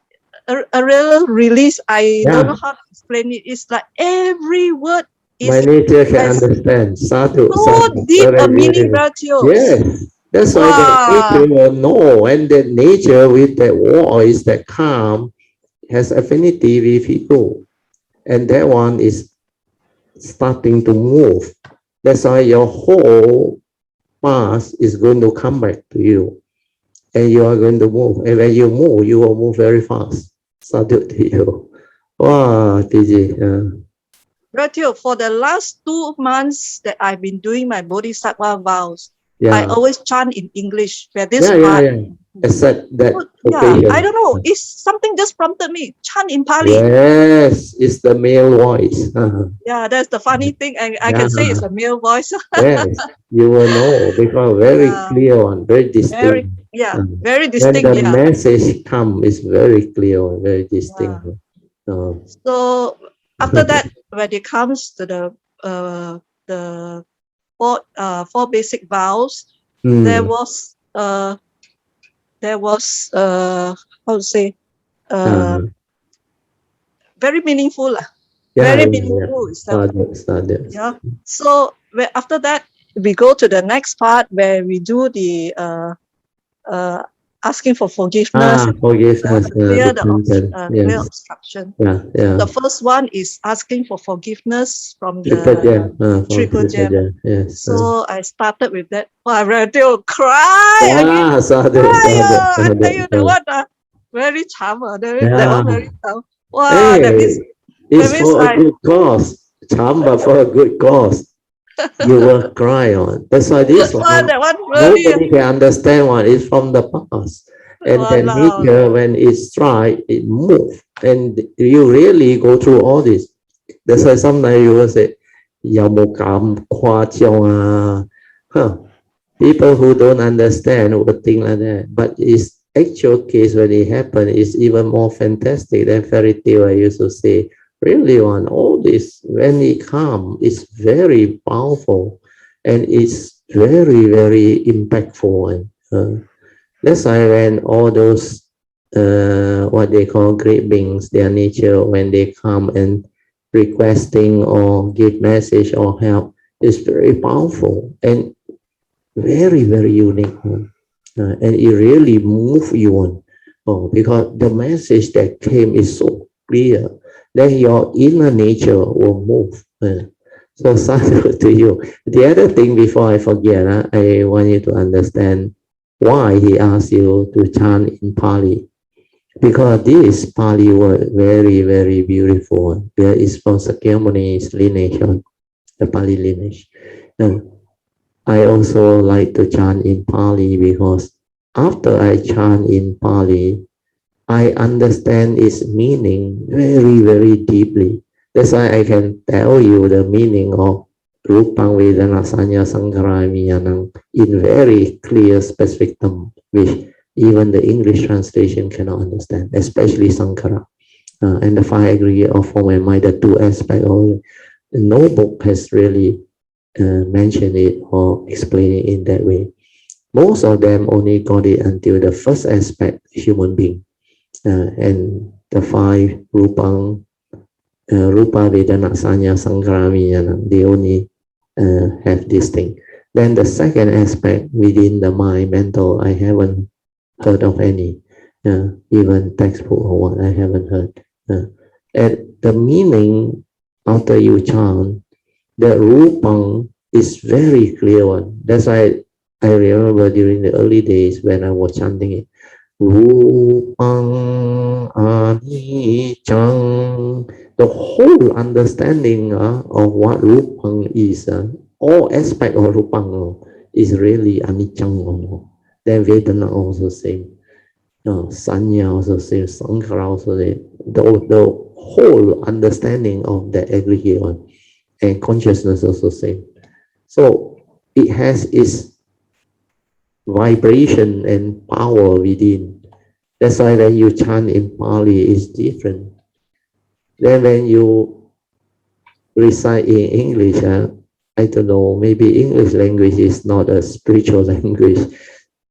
[SPEAKER 3] a real release. I don't know how to explain it. It's like every word is
[SPEAKER 1] my nature can understand. Sadhu,
[SPEAKER 3] so deep a meaning,
[SPEAKER 1] yes, that's why that nature will know, and that nature with that voice, that calm, has affinity with people, and that one is starting to move. That's why your whole past is going to come back to you, and you are going to move. And when you move, you will move very fast. Sadhu to you. Wow, TJ.
[SPEAKER 3] For the last 2 months that I've been doing my Bodhisattva vows, I always chant in English. Where this part,
[SPEAKER 1] except that occasion.
[SPEAKER 3] I don't know. It's something just prompted me. Chant in Pali.
[SPEAKER 1] Yes, it's the male voice.
[SPEAKER 3] Yeah, that's the funny thing. I can say it's a male voice.
[SPEAKER 1] Yes, you will know because very clear one, very distinct.
[SPEAKER 3] Very distinct.
[SPEAKER 1] When the message come, is very clear, very distinct.
[SPEAKER 3] So after that, when it comes to the four basic vows, there was how to say very meaningful. Very meaningful. Yeah. So after that, we go to the next part where we do the asking for forgiveness. Clear the obstruction. The first one is asking for forgiveness from the Triple Gem. So I started with that. I read till cry again. I tell you the one very charm. That one very charm. Wow, that means
[SPEAKER 1] it's for a good cause. Charm, but for a good cause. You will cry on. That's why this one, nobody can understand what is from the past. And then nature, when it's dry, it moves. And you really go through all this. That's why sometimes you will say, people who don't understand will think like that. But it's actual case when it happens, is even more fantastic than fairy tale. I used to say, really on all this, when it comes, it's very powerful and it's very, very impactful. That's why when all those what they call great beings, their nature, when they come and requesting or give message or help, is very powerful and very, very unique. And it really moves you on because the message that came is so clear. Then your inner nature will move. So sadhu to you. The other thing before I forget, I want you to understand why he asked you to chant in Pali. Because this Pali word very, very beautiful. There is from Sakyamuni's lineage, the Pali lineage. And I also like to chant in Pali because after I chant in Pali, I understand its meaning very, very deeply. That's why I can tell you the meaning of Rupang Vedana Sanya Sankaramiyanam in very clear, specific terms, which even the English translation cannot understand, especially Sankara. And the 5 aggregate of form and mind, the 2 aspects of it. No book has really mentioned it or explained it in that way. Most of them only got it until the first aspect, human being. And the 5 Rupa Vedana Sanya Sankaramiyanam, they only have this thing. Then the second aspect within the mind, mental, I haven't heard of any, even textbook or what, I haven't heard. And the meaning after you chant, the Rupang is very clear one. That's why I remember during the early days when I was chanting it, Rupang Anicang. The whole understanding of what Rupang is, all aspect of Rupang is really Anicang. Then Vedana also same. Sanya also same. Sankara also same. The whole understanding of the aggregate one and consciousness also same. So it has its vibration and power within. That's why when you chant in Pali is different. Then when you recite in English, I don't know, maybe English language is not a spiritual language.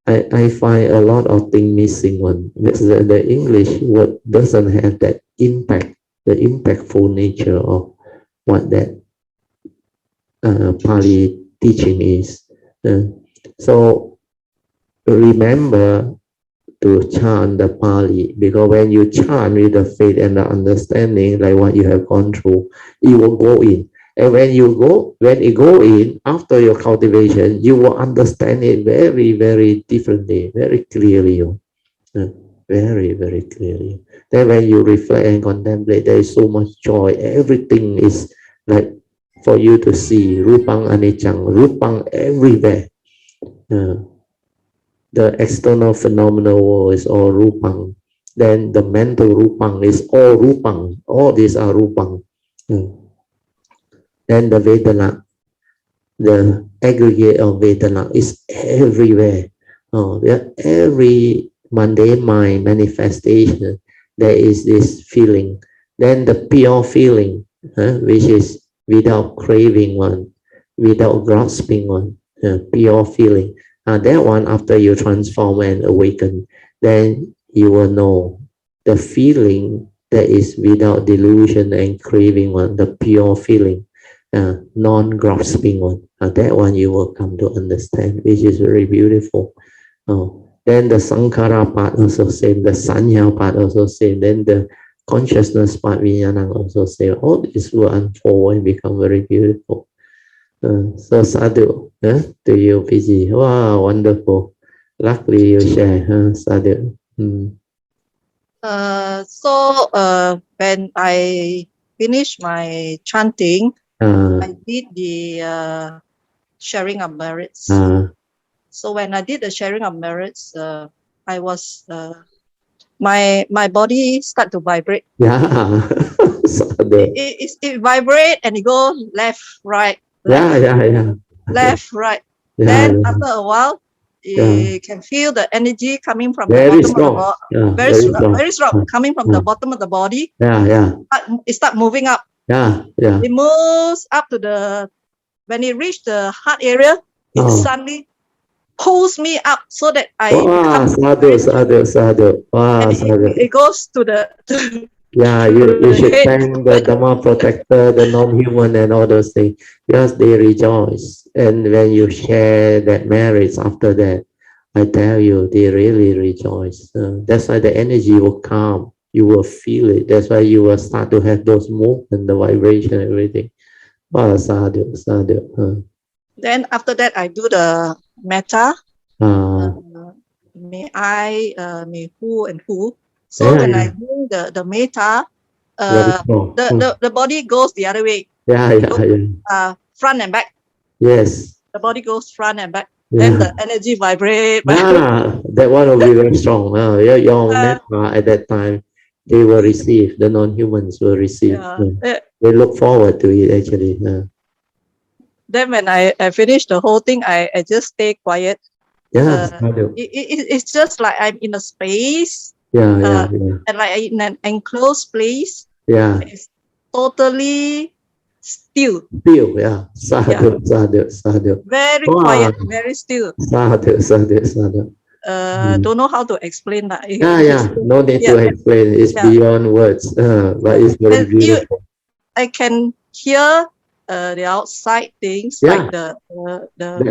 [SPEAKER 1] I find a lot of things missing one. The English word doesn't have that impact, the impactful nature of what that Pali teaching is. So remember to chant the Pali, because when you chant with the faith and the understanding, like what you have gone through, it will go in. And when it go in after your cultivation, you will understand it very, very differently, very clearly, very, very clearly. Then when you reflect and contemplate, there is so much joy. Everything is like for you to see, rupang anicang, rupang everywhere. The external phenomenal world is all rupang. Then the mental rupang is all rupang. All these are rupang. Then the Vedana, the aggregate of Vedana is everywhere. Every mundane mind manifestation, there is this feeling. Then the pure feeling, which is without craving one, without grasping one, pure feeling. That one, after you transform and awaken, then you will know the feeling that is without delusion and craving one, the pure feeling, non-grasping one. That one you will come to understand, which is very beautiful. Then the Sankhara part also same, the Sanya part also same, then the consciousness part, Vijnana also same. All this will unfold and become very beautiful. So sadhu, to you, PG. Wow, wonderful. Luckily you share, sadhu.
[SPEAKER 3] When I finished my chanting, I did the sharing of merits. So when I did the sharing of merits, I was my body start to vibrate.
[SPEAKER 1] Yeah,
[SPEAKER 3] it vibrate and it go left, right, left, right. Then after a while, you can feel the energy coming from the bottom of the body. Very strong, coming from the bottom of the body. It start moving up. It moves up to when it reached the heart area, it suddenly pulls me up so that I become
[SPEAKER 1] sadhu. Wow,
[SPEAKER 3] it goes to the
[SPEAKER 1] you should thank the Dhamma protector, the non-human and all those things, because they rejoice. And when you share that merits after that, I tell you, they really rejoice. That's why the energy will come. You will feel it. That's why you will start to have those movements, the vibration, everything. Wow, sadhu.
[SPEAKER 3] Then after that, I do the metta. May I, may who and who. So when I do the metta, the body goes the other way. Front and back.
[SPEAKER 1] Yes.
[SPEAKER 3] The body goes front and back. Then the energy vibrate.
[SPEAKER 1] That one will be very strong. Your metta at that time, they will receive, the non-humans will receive. They look forward to it actually.
[SPEAKER 3] Then when I finish the whole thing, I just stay quiet. It's just like I'm in a space. And like in an enclosed place. It's totally still.
[SPEAKER 1] Sadhu.
[SPEAKER 3] Very quiet, very still.
[SPEAKER 1] Sadhu.
[SPEAKER 3] Don't know how to explain that.
[SPEAKER 1] No need to explain. It's beyond words, but it's very beautiful.
[SPEAKER 3] I can hear the outside things like the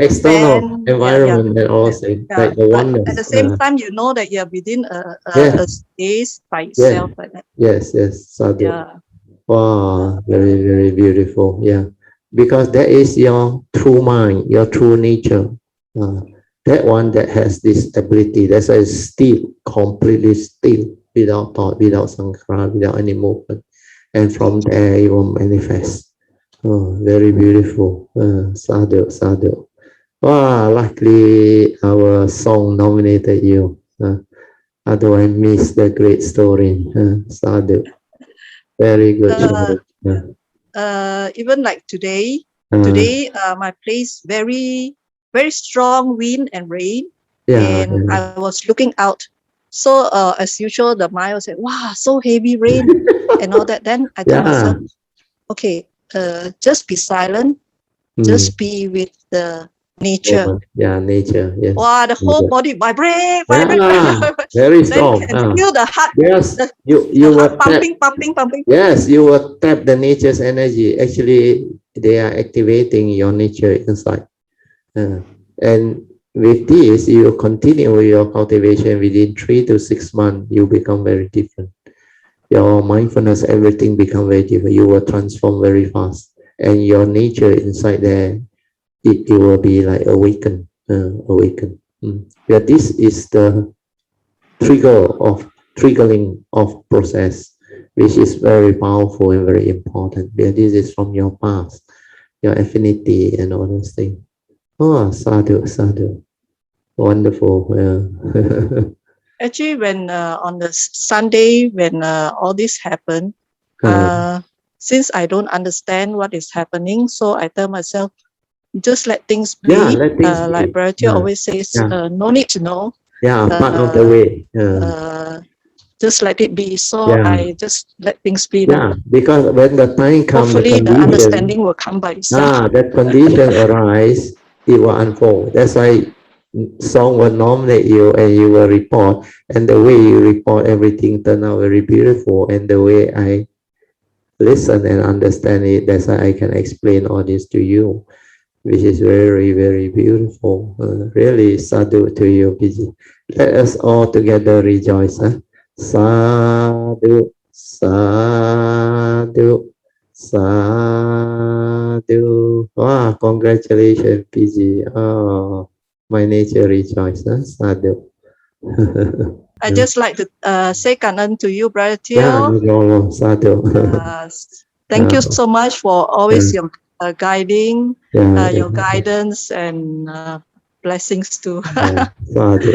[SPEAKER 1] external
[SPEAKER 3] fan,
[SPEAKER 1] environment and all things, like the oneness.
[SPEAKER 3] At the same time, you know that you're within a space by itself like that.
[SPEAKER 1] Yes, sadhu. Wow, very, very beautiful. Because that is your true mind, your true nature. That one that has this ability, that's why it's still, completely still, without thought, without sankhara, without any movement. And from there it will manifest. Very beautiful. Sadhu. Wow, luckily our song nominated you. Otherwise I miss the great story. Sadhu. Very good.
[SPEAKER 3] Even like today, my place very, very strong wind and rain. and I was looking out. So as usual, the mind was saying, "Wow, so heavy rain," and all that. Then I tell myself, "Okay, just be silent, just be with the nature."
[SPEAKER 1] Nature. Yes.
[SPEAKER 3] Wow, the whole body vibrate.
[SPEAKER 1] Very
[SPEAKER 3] Then
[SPEAKER 1] strong.
[SPEAKER 3] can feel the heart.
[SPEAKER 1] Yes,
[SPEAKER 3] the
[SPEAKER 1] you
[SPEAKER 3] heart
[SPEAKER 1] were
[SPEAKER 3] pumping.
[SPEAKER 1] Yes, you will tap the nature's energy. Actually, they are activating your nature inside. And with this, you continue your cultivation. Within 3 to 6 months, you become very different. Your mindfulness, everything become very different. You will transform very fast. And your nature inside there, it will be like awakened. Yeah, this is the triggering of process, which is very powerful and very important. Yeah, this is from your past, your affinity and all those things. Oh, sadhu. Wonderful. Yeah.
[SPEAKER 3] Actually, when on the Sunday, when all this happened, since I don't understand what is happening, so I tell myself, just let things be.
[SPEAKER 1] Let things be.
[SPEAKER 3] Like Bharatiya always says, no need to know.
[SPEAKER 1] Part of the way.
[SPEAKER 3] Just let it be. So I just let things be.
[SPEAKER 1] Because when the time comes,
[SPEAKER 3] hopefully the understanding will come by itself.
[SPEAKER 1] That condition arise, it will unfold. That's why song will nominate you and you will report. And the way you report, everything turn out very beautiful. And the way I listen and understand it, that's why I can explain all this to you, which is very, very beautiful. Really sadhu to you, PG. Let us all together rejoice. Sadhu, sadhu, sadhu. Wow, congratulations, PG. Oh, my nature rejoice. Sadhu.
[SPEAKER 3] I just like to say kanan to you, Brother Teo.
[SPEAKER 1] No, sadhu.
[SPEAKER 3] Thank you so much for always your guiding, your guidance and blessings too.
[SPEAKER 1] Sadhu.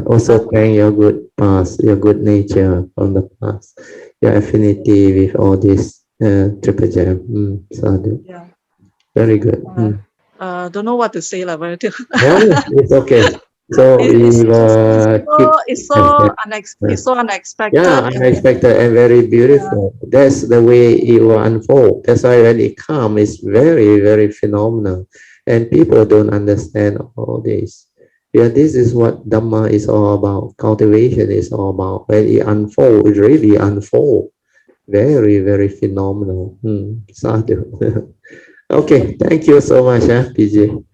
[SPEAKER 1] Also thank your good past, your good nature from the past, your affinity with all this triple gem. Sadhu. Very good.
[SPEAKER 3] Don't know what to say, Brother Teo.
[SPEAKER 1] It's okay. So
[SPEAKER 3] it's so unexpected.
[SPEAKER 1] Unexpected and very beautiful. That's the way it will unfold. That's why when it comes, it's very, very phenomenal. And people don't understand all this. Yeah, this is what Dhamma is all about. Cultivation is all about. When it unfolds, it really unfolds. Very, very phenomenal. Sadhu. Okay, thank you so much, PJ.